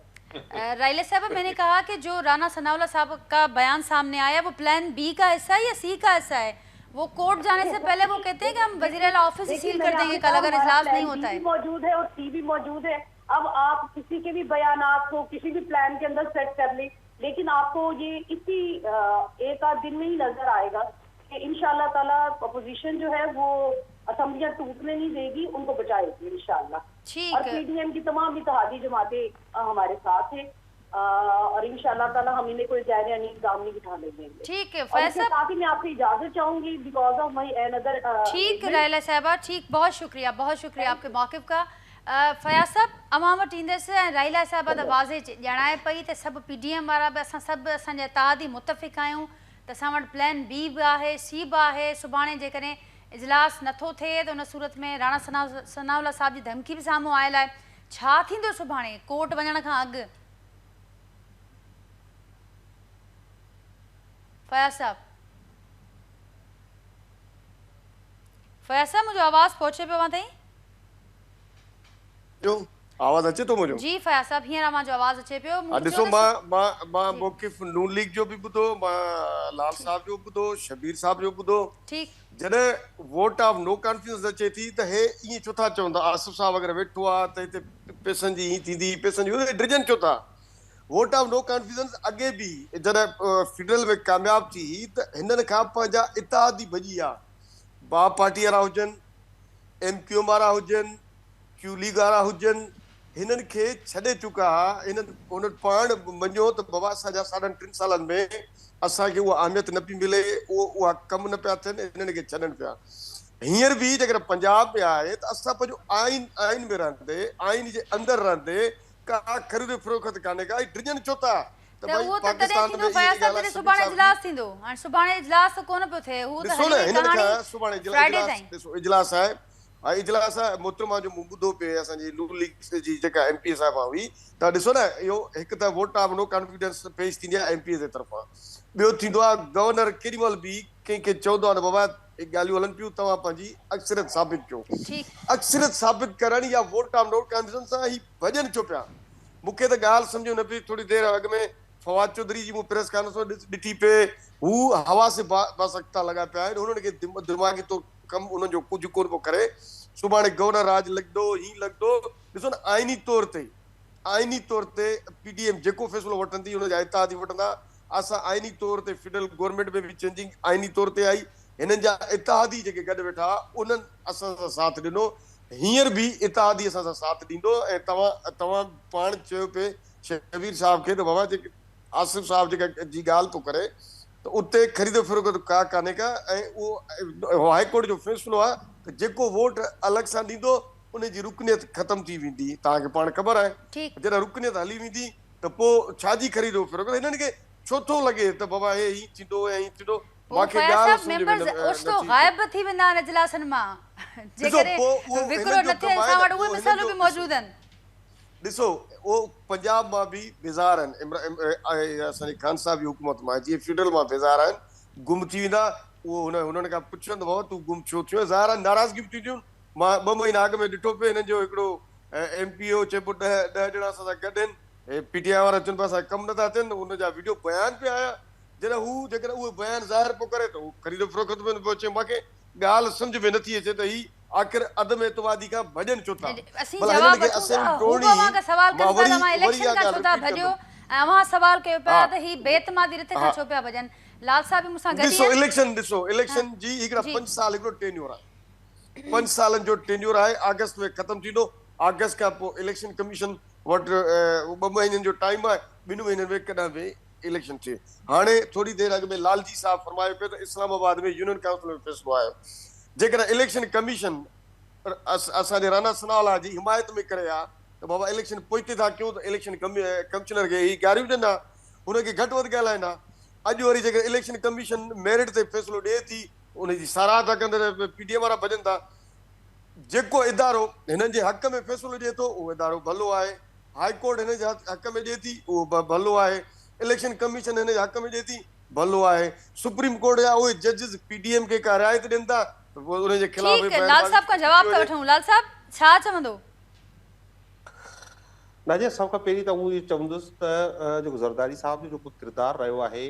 राइला साहब, मैंने कहा कि जो राना सनाउल्लाह साहब का बयान सामने आया वो प्लान बी का हिस्सा है या सी का हिस्सा है? वो कोर्ट जाने से पहले वो कहते हैं कि हम वज़ीर आला ऑफिस ही सील कर देंगे कल अगर इजलास नहीं होता है। मौजूद है और सी भी मौजूद है। अब आप किसी के भी बयानात को किसी भी प्लान के अंदर सेट कर ले, लेकिन आपको ये इसी एक आध दिन में ही नजर आएगा कि इंशाल्लाह ताला अपोजिशन जो है वो असेंबलियां टूटने नहीं देगी, उनको बचाएगी इंशाल्लाह। ठीक और पीडीएम की तमाम इत्तेहादी जमातें हमारे साथ है, और इंशाल्लाह ताला हम इन्हें कोई गैर यानी काम नहीं उठाने देंगे। ठीक है और फैज इसके साहब। साथ ही मैं आपसे इजाजत चाहूंगी बिकॉज ऑफ माई अनदर। ठीक राइला साहबा, ठीक, बहुत शुक्रिया आपके मौक़िफ़ का। फयाज़ साहब, अमाम टींदे से राइला साहब त वाज़े ॼाणाए पई त सभु पीडीएम वारा बि असां सभु असांजे इत्तेहादी मुतफ़िक़ आहियूं त असां वटि प्लान बी बि आहे, सी बि आहे। सुभाणे जेकॾहिं इजलास नथो थिए त उन सूरत में राणा सनाउल्लाह साहब जी धमकी बि साम्हूं आयल आहे। छा थींदो सुभाणे कोर्ट वञण खां अॻु? फयाज़ साहब, मुंहिंजो आवाज़ पहुचे पियो मां ताईं? जो आवाज अचे तो मुझे? जी फयाज़ साहब, हींअर मां जो आवाज़ अचे पियो। ॾिसो, मां मौक़िफ़ नून लीग जो बि ॿुधो, मां लाल साहब जो ॿुधो, शबीर साहब जो ॿुधो। ठीक। जॾहिं वोट ऑफ नो कॉन्फिडेंस अचे थी त हे ईअं छो था चवंदा? आसिफ साहब अगरि वेठो आहे त हिते पैसनि जी ईअं थींदी, पैसनि जी ड्रिजन छो था? वोट ऑफ नो कॉन्फिडेंस अॻे बि जॾहिं फेडरल में कामयाब थी त हिननि खां पंहिंजा इत्तेहादी भॼी विया, बा पार्टी वारा हुजनि, MQM वारा हुजनि, क्यू लीग वारा हुजनि, हिननि खे छॾे चुका हुआ। हुननि पाण मञियो त बाबा असांजा 3.5 सालनि में असांखे उहा अहमियत न पई मिले, उहा कम न पिया थियनि, हिननि खे छॾनि पिया। हींअर बि जेकर पंजाब में आहे त असां पंहिंजो आइन में रहंदे, आइन जे अंदरि रहंदे का ख़रीद फरोख्त कान्हे का, ड्रिजन छो था? त उहो त तॾहिं थींदो फयाज़ साहब जॾहिं सुभाणे इजलास थींदो। हाणे सुभाणे इजलास त कोन पियो थिए, हू त ॾिसो न, हिननि खां सुभाणे फ्राइडे ताईं ॾिसो इजलास आहे। इजलास आहे मोहतरमा जो मूं ॿुधो पिए असांजी नून लीग जी जेका MP साहिबा हुई, त ॾिसो न, इहो हिकु त वोट ऑफ नो कॉन्फिडेंस पेश थींदी आहे MP जे तरफ़ां। ॿियो थींदो आहे गवर्नर केॾी महिल बि कंहिंखे चवंदो आहे न बाबा ॻाल्हियूं हलनि पियूं, तव्हां पंहिंजी अक्सरियत साबित कयो। अक्सरियत साबित करण या वोट ऑफ नो कॉन्फिडेंस सां ही भॼनि छो पिया? मूंखे त ॻाल्हि सम्झ न पई। थोरी देरि अॻु में फवाद चौधरी जी मूं प्रेस कॉन्फ्रेंस ॾिठी पिए, हू हवा से बासकता लॻा पिया आहिनि। हुननि खे दिमाग़ी तो कमु उन्हनि जो कुझु कोन पियो करे। सुभाणे गवर्नर राज लॻंदो, हीअं लॻंदो। ॾिसो न, आइनी तौर ते PDM जेको फ़ैसिलो वठंदी हुनजा इत्तेहादी वठंदा। असां आइनी तौर ते फेडरल गवर्नमेंट में बि चेंजिंग आइनी तौर ते आई, हिननि जा इत्तेहादी जेके गॾु वेठा उन्हनि असां सां साथ ॾिनो, हींअर बि इत्तेहादी असां सां साथ ॾींदो। ऐं तव्हां पाण चयो पिए शबीर साहब खे त बाबा जेके आसिफ साहब जेका जी ॻाल्हि थो करे त उते ख़रीद फरोख्त का कान्हे का। ऐं उहो हाई कोर्ट जो फ़ैसिलो आहे त जेको वोट अलॻि सां ॾींदो उनजी रुकनियत ख़तम थी वेंदी। तव्हांखे पाण ख़बर आहे, जॾहिं रुकनियत हली वेंदी त पोइ छाजी ख़रीदो फरोख्त? हिननि खे छो थो लॻे त बाबा हे हीअं थींदो ऐं हीअं थींदो? मूंखे ॻाल्हि सम्झ में ओचितो गाइब थी वेंदा आहिनि इजलासनि मां, जेकॾहिं विकिरो न थिए असां वटि उहे मिसालूं बि मौजूद आहिनि। ॾिसो उहो पंजाब मां बि बेज़ार आहिनि असांजे खान साहब जी हुकूमत मां, जीअं फेडरल मां बेज़ार आहिनि, गुम थी वेंदा, उहो हुननि खां पुछंदो तूं गुम छो थियो, ज़ाहिर आहे नाराज़गी बि थींदियूं। मां 2 महीना अॻु में ॾिठो पियो हिननि जो हिकिड़ो MPO चइबो 10 ॼणा असां सां गॾु आहिनि, PTI वारा चवनि पिया असां कमु नथा थियनि, हुनजा वीडियो बयान पिया आया। जॾहिं हू जेकॾहिं उहो बयान ज़ाहिर पियो करे त उहो ख़रीदो फ़रोख़्त में पियो अचे। मूंखे ॻाल्हि सम्झ में नथी अचे त ही आख़िर अदम एतवादी खां भॼनि छो था। असीं भला हिननि जवाब खे वठूं असेंबली था, हू तोड़नी, अवां खां सवाल मां कनि था वरी त मां वरी इलेक्शन इहा खां छो ॻाल्हि था रिपीट भॼो, कंदुमि। ऐं अवां सवाल कयो पिया हा त ही बेतमादी रिथ खां हा छो पिया भॼनि। लाल साहब बि मूंसां गॾु ई ॾिसो आहिनि। ॾिसो हाँ इलेक्शन जी हिकिड़ा जी 5 साल हिकिड़ो टेन्योर आहे, 5 सालनि जो टेन्योर आहे, अगस्त में ख़तमु थींदो। अगस्त खां पोइ इलेक्शन कमीशन वटि 2 महीननि जो टाइम आहे, 2 महीननि में कॾहिं बि इलेक्शन थिए। हाणे थोरी देरि अॻु में लालजी साहब फरमायो पियो त इस्लामाबाद में यूनियन काउंसिल में फ़ैसिलो आयो। जेकॾहिं इलेक्शन कमीशन असांजे राणा सनावला जी हिमायत में करे आहे त बाबा इलेक्शन पोइते था कयूं त इलेक्शन कमिशनर खे ही गारियूं ॾींदा, हुनखे घटि वधि ॻाल्हाईंदा। अॼु वरी जेकर इलेक्शन कमीशन मेरिट ते फ़ैसिलो ॾिए थी, उनजी साराह था कनि त PTM वारा भॼनि था। जेको इदारो हिननि जे हक़ में फ़ैसिलो ॾिए थो उहो इदारो भलो आहे, हाई कोर्ट हिन जे हक़ में ॾिए थी उहो भलो आहे, इलेक्शन कमीशन हिन जे हक़ में ॾिए थी भलो आहे, सुप्रीम कोर्ट जा उहे जजिस PTM खे का रिआयत ॾियनि था त पोइ उनजे ख़िलाफ़ ठीकु, लाल साहब खां जवाब था वठूं। लाल साहब छा चवंदो? नाज़िया, सभ खां पहिरीं त उहो इहो चवंदुसि त जेको ज़रदारी साहब जो जेको किरदारु रहियो आहे,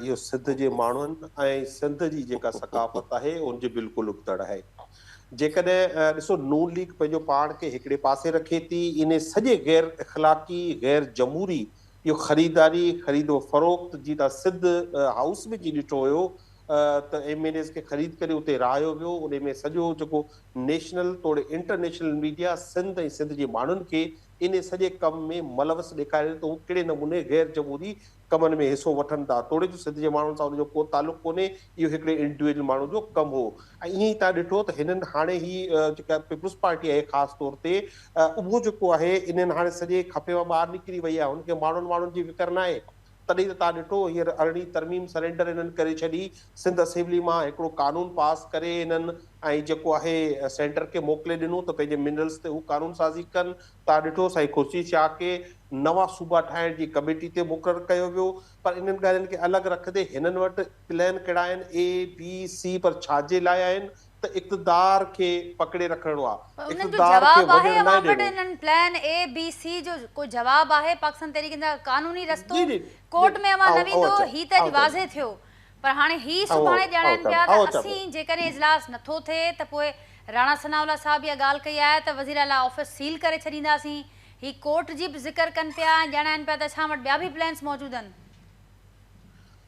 इहो सिंध जे माण्हुनि ऐं सिंध जी जेका सकाफ़त आहे उनजे बिल्कुलु उबतड़ आहे। जेकॾहिं ॾिसो नून लीग पंहिंजो पाण खे हिकिड़े पासे रखे थी, इन सॼे गैर इख़लाक़ी गैर जमहूरी इहो ख़रीदारी ख़रीदो फ़रोख्त जी तव्हां सिंध हाउस में जी ॾिठो हुयो त MLAs खे ख़रीद करे उते रहायो वियो। उन में सॼो जेको नेशनल तोड़े इंटरनेशनल मीडिया सिंध ऐं सिंध जे माण्हुनि खे इन सॼे कम में मलवस ॾेखारे त हू कहिड़े नमूने गैर जमहूरी कमनि में हिसो वठनि था। तोड़े जो सिंध जे माण्हुनि सां उनजो को तालुक़ु कोन्हे, इहो हिकिड़े इंडिविजुअल माण्हू जो कमु हो। ऐं ईअं ई तव्हां ॾिठो त हिननि हाणे ही जेका पीपुल्स पार्टी आहे ख़ासि तौर ते उहो जेको आहे इन्हनि हाणे सॼे खपे मां ॿाहिरि निकिरी वई आहे, हुनखे माण्हुनि जी फिकर न आहे। तॾहिं त तव्हां ॾिठो हींअर अरिड़हीं तरमीम सरेंडर हिननि करे छॾी, सिंध असेंबली मां हिकिड़ो कानून पास करे हिननि ऐं जेको आहे सेंटर खे मोकिले ॾिनो त पंहिंजे मिनरल्स ते हू कानून साज़ी कनि। तव्हां ॾिठो साईं खुर्शीद शाह खे नवां सूबा ठाहिण जी कमेटी ते मुक़ररु कयो वियो, पर इन्हनि ॻाल्हियुनि खे अलॻि रखंदे हिननि वटि प्लान कहिड़ा आहिनि A, B, C, पर छाजे लाइ आहिनि त इक़्तिदार खे पकड़े रखणो आहे, उन्हनि जो इक़्तिदार खे जवाब आहे वञण न अवां वटि ॾियणो। इन्हनि प्लान A, B, C जो कोई जवाब आहे? पाकिस्तान तहरीक जा कानूनी रस्तो जी जी कोर्ट में अवां न वेंदो, आओ ही त वाज़े थियो, पर हाणे ही सुभाणे ॼाणनि पिया त असीं जेकॾहिं इजलास नथो थिए त पोइ राणा सनावला साहब इहा ॻाल्हि कई आहे त वज़ीर आला ऑफिस सील करे छॾींदासीं। ही कोर्ट जी बि ज़िक्र कनि पिया, ॼाणाइनि पिया त असां वटि ॿिया बि प्लान्स मौजूदु आहिनि।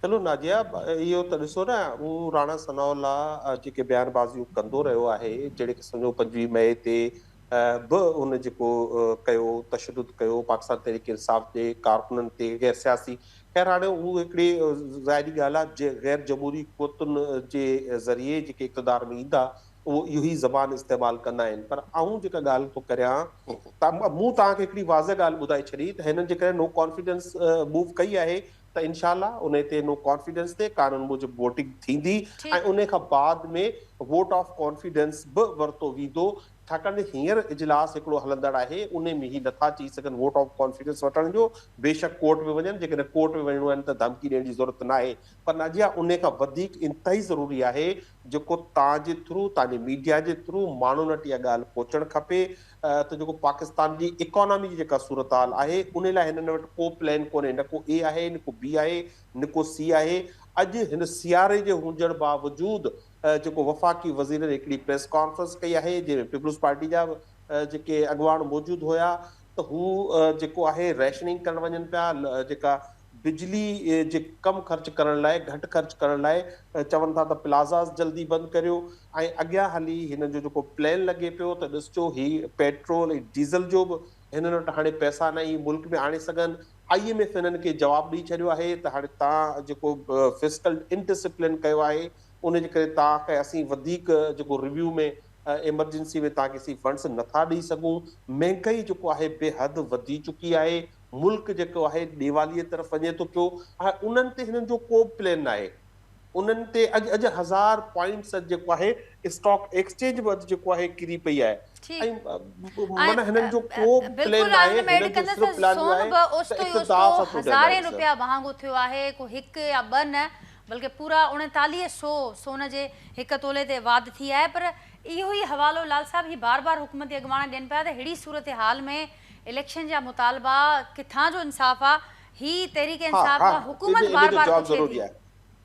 चलो नाजिया, इहो त ॾिसो न, हू राणा सनावला जेके बयानबाज़ियूं कंदो रहियो आहे, जहिड़े क़िस्म जो 25 मई ते बि उन जेको कयो तशदुद कयो पाकिस्तान तहरीक इंसाफ़ जे कारकुननि ते गैर सियासी, ख़ैर हाणे हू हिकिड़ी ज़ाहिरी ॻाल्हि आहे गैर जमहूरी क़ुवतुनि जे ज़रिए जेके इक़्तिदार में ईंदा उहो इहो ई ज़बान इस्तेमालु कंदा आहिनि। पर आऊं जेका ॻाल्हि थो करियां मूं तव्हांखे हिकिड़ी वाज़ह ॻाल्हि ॿुधाए छॾी त हिननि जेकॾहिं नो कॉन्फिडेंस मूव कई आहे त इनशाला उन ते नो कॉन्फिडेंस ते कानून मूजिब वोटिंग थींदी ऐं उन खां बाद में वोट ऑफ कॉन्फिडेंस बि वरितो वेंदो। छाकाणि त हींअर इजलास हिकिड़ो हलंदड़ आहे, उन में ही नथा चई सघनि वोट ऑफ कॉन्फिडेंस वठण जो, बेशक कोर्ट में वञनि, जेकॾहिं कोर्ट में वञिणो आहे त धमकी ॾियण जी ज़रूरत न आहे। पर नाजिया, उन खां वधीक इंतहाई ज़रूरी आहे जेको तव्हांजे थ्रू तव्हांजे मीडिया जे थ्रू माण्हुनि वटि इहा ॻाल्हि पहुचणु खपे त जेको पाकिस्तान जी इकोनॉमी जी जेका सूरत हाल आहे उन लाइ हिननि वटि को प्लान कोन्हे, न को A आहे, न को B आहे, न को C आहे। अॼु हिन सियारे जे हुजण बावजूदि जेको वफ़ाक़ी वज़ीर ने हिकिड़ी प्रेस कॉन्फ्रेंस कई आहे जंहिंमें पीपुल्स पार्टी जा जेके अॻुवान मौजूदु हुया त हू जेको आहे रैशनिंग करणु वञनि पिया, जेका बिजली जे कम ख़र्च करण लाइ घटि ख़र्च करण लाइ चवनि था त प्लाज़ास जल्दी बंदि करियो। ऐं अॻियां हली हिन जो जेको प्लान लॻे पियो त ॾिसजो ही पेट्रोल ऐं डीज़ल जो बि हिननि वटि हाणे पैसा न ई मुल्क में आणे सघनि। IMF हिननि खे जवाबु ॾेई छॾियो आहे त हाणे तव्हां जेको फिस्कल इनडिसिप्लिन कयो आहे उन जे करे तव्हांखे असीं वधीक जेको रिव्यू में इमरजेंसी में तव्हांखे असीं फंड्स नथा ॾेई सघूं। महांगाई जेको आहे बेहद वधी चुकी आहे, मुल्क जेको आहे ॾेवालीअ तरफ़ वञे थो पियो। हाणे उन्हनि ते हिननि जो को प्लान न आहे। उन्हनि ते अॼु 1000 पॉइंट्स जेको आहे स्टॉक एक्सचेंज बि अॼु जेको आहे किरी पई आहे। ठीक। मन हिननि जो को प्लान बिल्कुल आहे, आहिनि हिननि जो सिर्फ़ प्लान सोन आहे ब ओस्तो त ई ओस्तो इक़्तिदार सां थो हज़ारे ॼाणाए रुपया महांगो थियो आहे, को हिकु या ॿ न बल्कि पूरा 3900 सोन जे हिक तोले ते वाध थी आहे। पर इहो ई हवालो लाल साहब ही बार बार हुकूमती अॻवान ॾियनि पिया त अहिड़ी सूरत हाल में इलेक्शन जा मुतालबा किथां जो इंसाफ़ आहे, ही तहरीक इंसाफ़ आहे, हुकूमत बार बार जवाब पुछे ज़रूरी थी। आहे।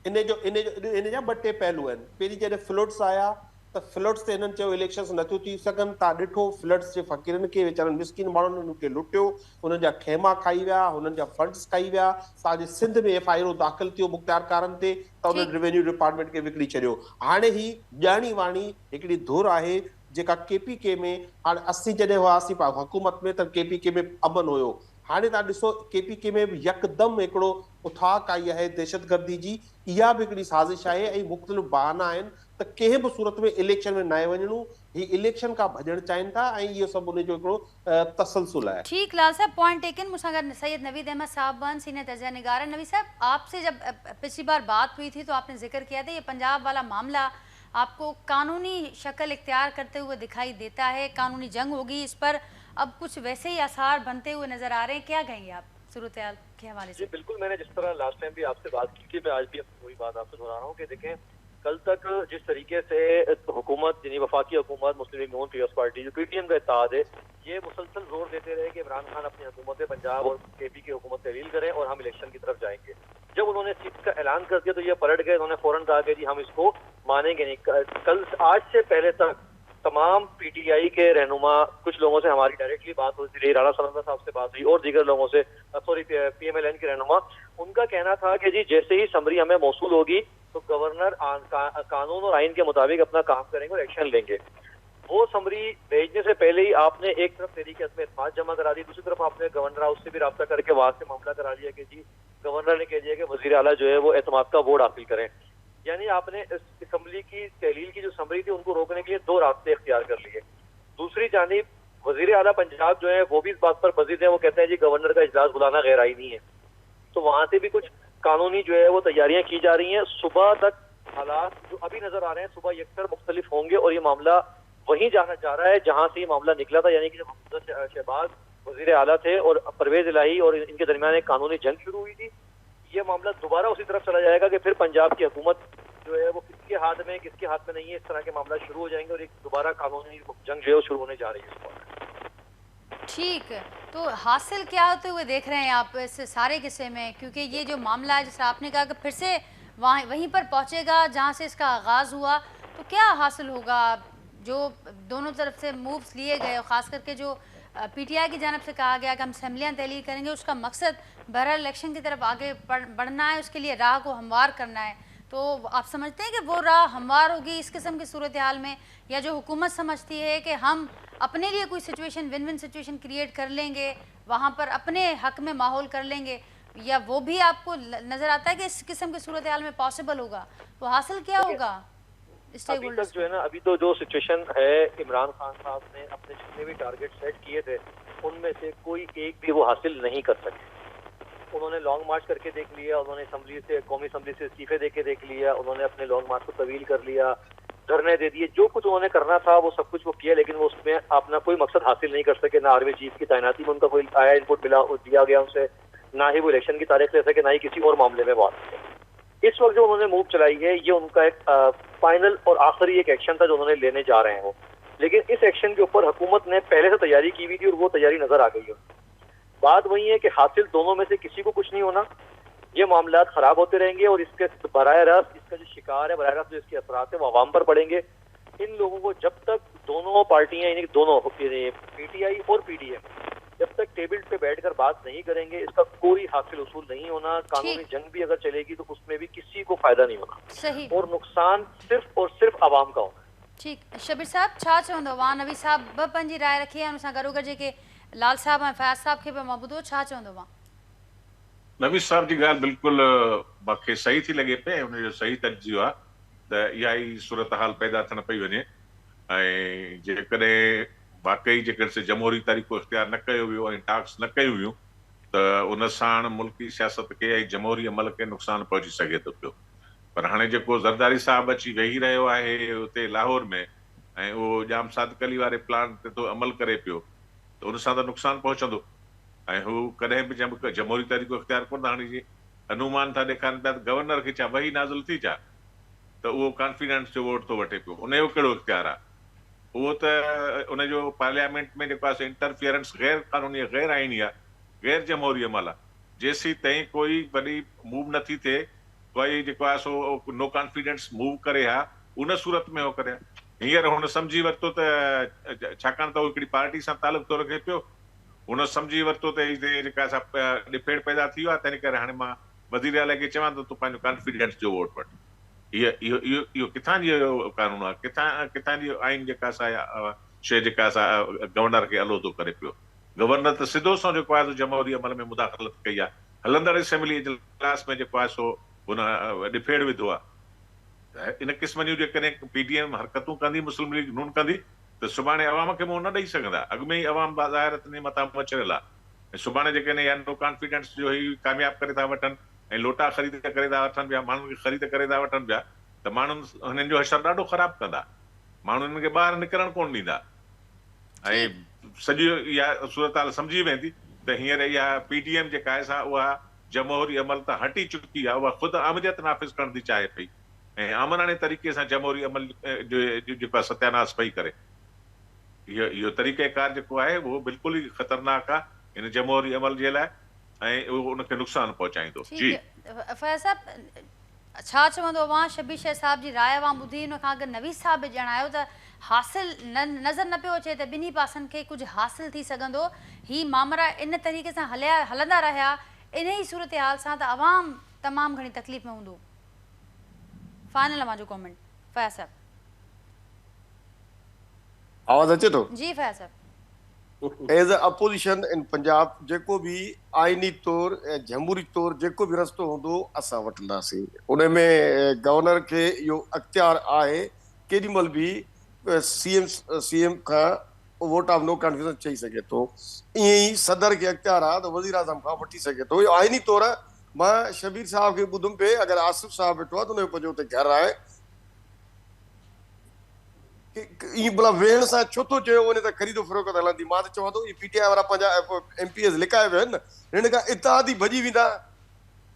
इन जा ॿ टे पहलू आहिनि। पहिरीं जॾहिं फ्लड्स आया त फ्लड्स ते हिननि चयो इलेक्शन्स नथियूं थी सघनि। तव्हां ॾिठो फ्लड्स जे फ़क़ीरनि खे, वीचारनि मिस्किन माण्हुनि उन्हनि खे लुटियो, उन्हनि जा खेमा खाई विया, हुननि जा फंड्स खाई विया। तव्हांजे सिंध में FIR दाख़िल थियो मुख़्तियारकारनि ते त उन्हनि रेवेन्यू डिपार्टमेंट खे विकिणी छॾियो। हाणे ही ॼाणी वाणी हिकिड़ी धुर आहे जेका KPK में, हाणे असीं जॾहिं हुआसीं हुकूमत में त KPK में अमन हुयो। हाणे तव्हां ॾिसो KPK में बि यकदम हिकिड़ो उथाक आई आहे दहशतगर्दी जी। इहा बि हिकिड़ी साज़िश आहे ऐं मुख़्तलिफ़ बहाना आहिनि त कंहिं बि सूरत में इलेक्शन में न वञणो। ही इलेक्शन खां भॼणु चाहिनि था ऐं इहो सभु उन जो हिकिड़ो तसलसल है। ठीक लाल साहब, पॉइंट टेकन। मुझसे अगर सैयद नवीद अहमद साहब सीनियर तजिया निगार है। नवीद साहब, आपसे जब पिछली बार बात हुई थी तो आपने जिक्र किया था ये पंजाब वाला मामला आपको कानूनी शक्ल इख्तियार करते हुए दिखाई देता है, कानूनी जंग होगी इस पर, अब कुछ वैसे ही आसार बनते हुए नजर आ रहे हैं। क्या कहेंगे आप सूरत हाल के हवाले से? जी बिल्कुल, मैंने जिस तरह लास्ट टाइम भी आपसे बात की थी, मैं आज भी वही बात आपसे दोहरा रहा हूँ कि देखें, कल तक जिस तरीके से हुकूमत यानी वफाकी हुकूमत मुस्लिम लीग नून पीपल्स पार्टी जो PTM का इत्तेहाद है, ये मुसलसल जोर देते रहे कि इमरान खान अपनी हुकूमत पंजाब और KP की हुकूमत तहलील करें और हम इलेक्शन की तरफ जाएंगे। जब उन्होंने सीट का ऐलान कर दिया तो ये पलट गए। उन्होंने फौरन कहा कि जी हम इसको मानेंगे नहीं। कल आज से पहले तक तमाम PTI के रहनुमा, कुछ लोगों से हमारी डायरेक्टली बात होती रही, राणा सलंदा साहब से बात हुई और दीगर लोगों से, सॉरी PMLN के रहनुमा, उनका कहना था कि जी जैसे ही समरी हमें मौसूल होगी तो गवर्नर कानून और आइन के मुताबिक अपना काम करेंगे और एक्शन लेंगे। वो समरी भेजने से पहले ही आपने एक तरफ तहरीक में एतमाद जमा करा दी, दूसरी तरफ आपने गवर्नर हाउस से भी रब्ता करके वहां से मामला करा लिया कि जी गवर्नर ने कह दिया कि वजीर आला जो है वो एतमाद का वोट हासिल करें। यानी आपने इस असम्बली की तहलील की जो समरी थी उनको रोकने के लिए दो रास्ते इख्तियार कर लिए। दूसरी जानिब वजीर आला पंजाब जो है वो भी इस बात पर बजीद है, वो कहते हैं जी गवर्नर का इजलास बुलाना गैर आईनी है। तो वहां से भी कुछ कानूनी जो है वो तैयारियां की जा रही हैं। सुबह तक हालात जो अभी नजर आ रहे हैं सुबह यकसर मुख्तलिफ होंगे और ये मामला वहीं जाना जा रहा है जहां से ये मामला निकला था, यानी कि जब मोहम्मद शहबाज वजीर आला थे और परवेज इलाही और इनके दरमियान एक कानूनी जंग शुरू हुई थी। ये मामला दोबारा उसी तरफ चला जाएगा कि फिर पंजाब की हुकूमत जो है वो किसके हाथ में किसके हाथ में नहीं है, इस तरह के मामला शुरू हो जाएंगे और एक दोबारा कानूनी जंग जो है वो शुरू होने जा रही है। ठीक, तो हासिल क्या होते हुए देख रहे हैं आप इस सारे किस्से में? क्योंकि ये जो मामला है, जैसे आपने कहा कि फिर से वहीं पर पहुंचेगा जहां से इसका आगाज़ हुआ, तो क्या हासिल होगा? जो दोनों तरफ से मूव्स लिए गए, ख़ास करके जो PTI की जानब से कहा गया कि हम असम्बलियाँ तहलील करेंगे, उसका मकसद बहरहाल इलेक्शन की तरफ आगे बढ़ना है, उसके लिए राह को हमवार करना है। तो आप समझते हैं कि वो राह हमवार होगी इस किस्म की सूरत हाल में, या जो हुकूमत समझती है कि हम अपने लिए कोई situation, win win situation create कर लेंगे, वहाँ पर अपने हक में माहौल कर लेंगे, या वो भी आपको नज़र आता है कि इस किस्म की सूरत हाल में पॉसिबल होगा? तो हासिल क्या होगा? अभी तक जो है ना, अभी तो जो सिचुएशन है, इमरान खान साहब ने अपने जितने भी टारगेट सेट किए थे उनमें से कोई एक भी वो हासिल नहीं कर सके। उन्होंने लॉन्ग मार्च करके देख लिया, उन्होंने असम्बली से, कौमी असम्बली से इस्तीफे देके देख लिया, उन्होंने अपने लॉन्ग मार्च को तवील कर लिया, धरने दे दिए, जो कुछ उन्होंने करना था वो सब कुछ वो किया, लेकिन वो उसमें अपना कोई मकसद हासिल नहीं कर सके। ना आर्मी चीफ की तैनाती में उनका कोई आया इनपुट मिला दिया गया उनसे, ना ही वो इलेक्शन की तारीख ले सके, ना ही किसी और मामले में बात की। इस वक्त जो उन्होंने मूव चलाई है ये उनका एक फाइनल और आखिरी एक एक्शन था जो उन्होंने लेने जा रहे हैं वो, लेकिन इस एक्शन के ऊपर हुकूमत ने पहले से तैयारी की हुई थी और वो तैयारी नजर आ गई है। बात वही है कि हासिल दोनों में से किसी को कुछ नहीं होना, ये मामला खराब होते रहेंगे और इसके बराह रास्त इसका जो शिकार है, बराह रास्त जो इसके असरात है वो आवाम पर पड़ेंगे। इन लोगों को जब तक दोनों पार्टियां यानी दोनों PTI और PDM जब तक टेबल पे बैठकर बात नहीं करेंगे इसका कोई हासिल उसूल नहीं होना। कानूनी जंग भी अगर चलेगी तो उसमें भी किसी को फायदा नहीं होना, सही, और नुकसान सिर्फ और सिर्फ आवाम का होना। ठीक, शबीर साहब छा चवंदो? वाह, नवी साहब ब पंहिंजी राय रखी आहे, उनसां गॾोगॾु जेके लाल साहब ऐं फयाज़ साहब खे बि मां ॿुधो, छा चवंदो? वाह, नवी साहब जी ॻाल्हि बिल्कुलु मूंखे सही थी लॻे पई, हुनजो सही तर्जीह आहे त इहा ई सूरत हाल पैदा थियण पई वञे। ऐं जेकॾहिं वाकई जेकर से जमहूरी तरीक़ो इख्तियार न कयो वियो ऐं टाक्स न कयूं वियूं त उन साण मुल्की सियासत खे ऐं जमहूरी अमल खे नुक़सानु पहुची सघे थो पियो। पर हाणे जेको ज़रदारी साहब अची वेही रहियो आहे उते लाहौर में, ऐं उहो जाम सादकली वारे प्लान ते तो अमल करे पियो त उन सां त नुक़सानु पहुचंदो। ऐं हू कॾहिं बि जमहूरी तरीक़ो इख़्तियार कोन था हाणे जीअं अनुमान था ॾेखारनि पिया त गवर्नर खे छा वही नाज़िल थी छा त उहो कॉन्फिडेंस जो वोट थो वठे पियो, उनजो कहिड़ो इख़्तियार आहे? उहो त उनजो पार्लियामेंट में जेको आहे इंटरफियरेंस गैर कानूनी गैर आईनी आहे, गैर जमहूरी अमल आहे। जेसीं ताईं कोई वॾी मूव नथी थिए, कोई जेको आहे सो नो कॉन्फिडेंस मूव करे हा, उन सूरत में उहो करे। हींअर हुन सम्झी वरितो त छाकाणि त उहो हिकिड़ी पार्टी सां तालुक थो रखे पियो, हुन सम्झी वरितो त हिते जेका डिफेट पैदा थी वियो आहे, तंहिं करे हाणे मां वज़ीर आला खे चवां त तूं पंहिंजो कॉन्फिडेंस जो वोट वठि। इहो किथां जी कानून आहे, किथां जी आइन जेका शइ जेका गवर्नर खे अलो थो करे पियो। गवर्नर त सिधो सो जेको आहे जमहूरी अमल में मुदाख़लत कई आहे, हलंदड़ असेंबली इजलास में जेको आहे सो हुन डिफेड विधो आहे। इन क़िस्म जूं जेकॾहिं पीटीएम हरकतूं कंदी, मुस्लिम लीग नून कंदी त सुभाणे अवाम खे मुंहुं न ॾेई सघंदा। अॻु में ई अवाम ज़ाहिर मथां मचरियल आहे, ऐं सुभाणे जेकॾहिं या नो कॉन्फिडेंस जो ई कामयाबु करे था वठनि ऐं लोटा ख़रीद करे था वठनि पिया, माण्हुनि खे ख़रीद करे था वठनि पिया, त माण्हुनि हिननि जो हशर ॾाढो ख़राबु कंदा, माण्हू हिननि खे ॿाहिरि निकिरणु कोन ॾींदा। ऐं सॼी इहा सूरत हाल सम्झी वेंदी त हींअर इहा पीटीएम जेका आहे उहा जमहूरी अमल त हटी चुकी आहे, उहा ख़ुदि अमलियत नाफ़िज़ करण थी चाहे पई ऐं आमराणे तरीक़े सां जमहूरी अमल जो जेको आहे सत्यानाश पई करे। इहो तरीक़ेकार जेको आहे उहो बिल्कुलु ई ख़तरनाक आहे हिन जमहूरी अमल जे लाइ, ऐं उहो उनखे नुक़सानु पहुचाईंदो। जी फैज़ साहब, छा चवंदो अवां? शबीर शेख साहब जी राय अवां ॿुधी, हुन खां अॻु नवीद साहब बि ॼाणायो त हासिल नज़र न पियो अचे त ॿिन्ही पासनि खे कुझु हासिल थी सघंदो। ही मामला इन तरीक़े सां हलंदा रहिया, इन ई सूरत हाल सां त अवाम तमामु घणी तकलीफ़ में हूंदो। फाइनल अवां जो कमेंट फैज़ साहब। आवाज़ अचे थो? जी फैज़ साहब। As a opposition in Punjab जेको बि आइनी तौर ऐं जमहूरी तौर जेको बि रस्तो हूंदो असां वठंदासीं। उन में गवर्नर खे इहो अख़्तियार आहे केॾीमहिल बि सीएम खां वोट ऑफ नो कॉन्फिडेंस चई सघे थो, ईअं ई सदर खे अख़्तियार आहे त वज़ीर आज़म खां वठी सघे थो। इहो आइनी तौर मां शबीर साहब खे ॿुधुमि पिए, अगरि आसिफ साहब वेठो आहे त हुनजो पंहिंजो हुते घर आहे, ईअं भला वेहण सां छो थो चयो वञे त ख़रीदो फ़रोख़्त हलंदी? मां त चवां थो इहे पीटीआई वारा पंहिंजा एमपीएस लिकाए विया आहिनि न, हिन खां इतिहादी भॼी वेंदा।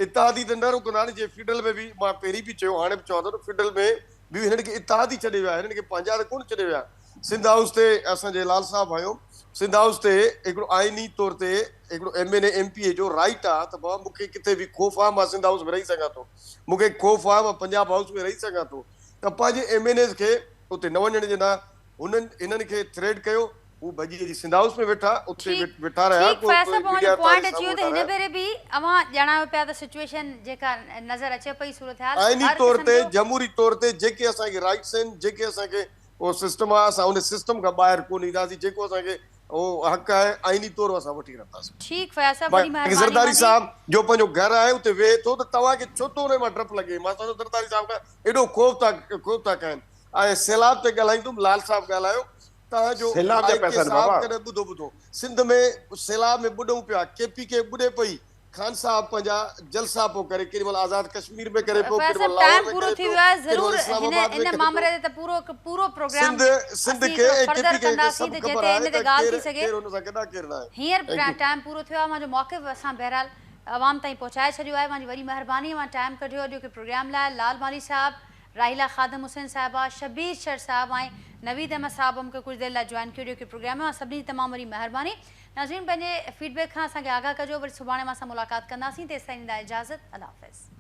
इतिहादी त न रुकंदा जे फिडल में बि मां पहिरीं बि चयो, हाणे बि चवां थो, फिडल में बि हिननि खे इतिहादी छॾे विया, हिननि खे पंहिंजा त कोन छॾे विया। सिंध हाउस ते असांजे लाल साहब आहियो, सिंध हाउस ते हिकिड़ो आइनी तौर ते हिकिड़ो एमएनए एमपीए जो राइट आहे त बाबा मूंखे किथे बि ख़ौफ़ आहे, मां सिंध हाउस में रही सघां थो, मूंखे ख़ौफ़ आहे मां पंजाब हाउस में रही सघां थो, त पंहिंजे एमएनएस खे उते न वञण ॾिना। हिननि खे थ्रेड कयो, हू भॼी सिंध हाउस में वेठा, उते वेठा रहिया। आइनी तौर ते जमहूरी तौर ते जेके असांखे राइट्स आहिनि, जेके असांखे उहो सिस्टम आहे, असां उन सिस्टम खां ॿाहिरि कोन ईंदासीं। जेको असांखे उहो हक़ आहे आइनी तौर असां वठी रहंदासीं। ज़रदारी साहब जो पंहिंजो घर आहे उते वेहे थो त तव्हांखे छो थो उन मां डपु लॻे? मां चवां थो ज़रदारी साहब खां एॾो ख़ौफ़ था कनि। ऐं सैलाब ते ॻाल्हाईंदुमि, लाल साहब ॻाल्हायो, तव्हांजो ॿुधो सिंध में सैलाब में ॿुॾूं पिया, केपी के ॿुॾे पई, खान साहब पंहिंजा जलसा पियो करे, केॾी महिल आज़ाद कश्मीर में करे पियो, सिंध खे ख़बर आहे त केरु हुन सां केॾा केरु न आहे। हींअर टाइम पूरो थियो आहे, मुंहिंजो मौक़िफ़ असां बहरहाल अवाम ताईं पहुचाए छॾियो आहे। मुंहिंजी वॾी महिरबानी, मां टाइम कढियो अॼु के प्रोग्राम लाइ। लाल माली साहब, राहिला ख़ादम हुसैन साहिबा, शबीर शेख साहब ऐं नवीद अहमद साहब मूंखे कुझु देरि लाइ जॉइन कयो के प्रोग्राम में। सभिनी तमामु वॾी महिरबानी। नाज़रीन, पंहिंजे फीडबैक खां असांखे आगाह कजो, वरी सुभाणे मां सां मुलाक़ात कंदासीं। तेसिताईं ॾींदा इजाज़त। अल्लाह हाफ़िज़।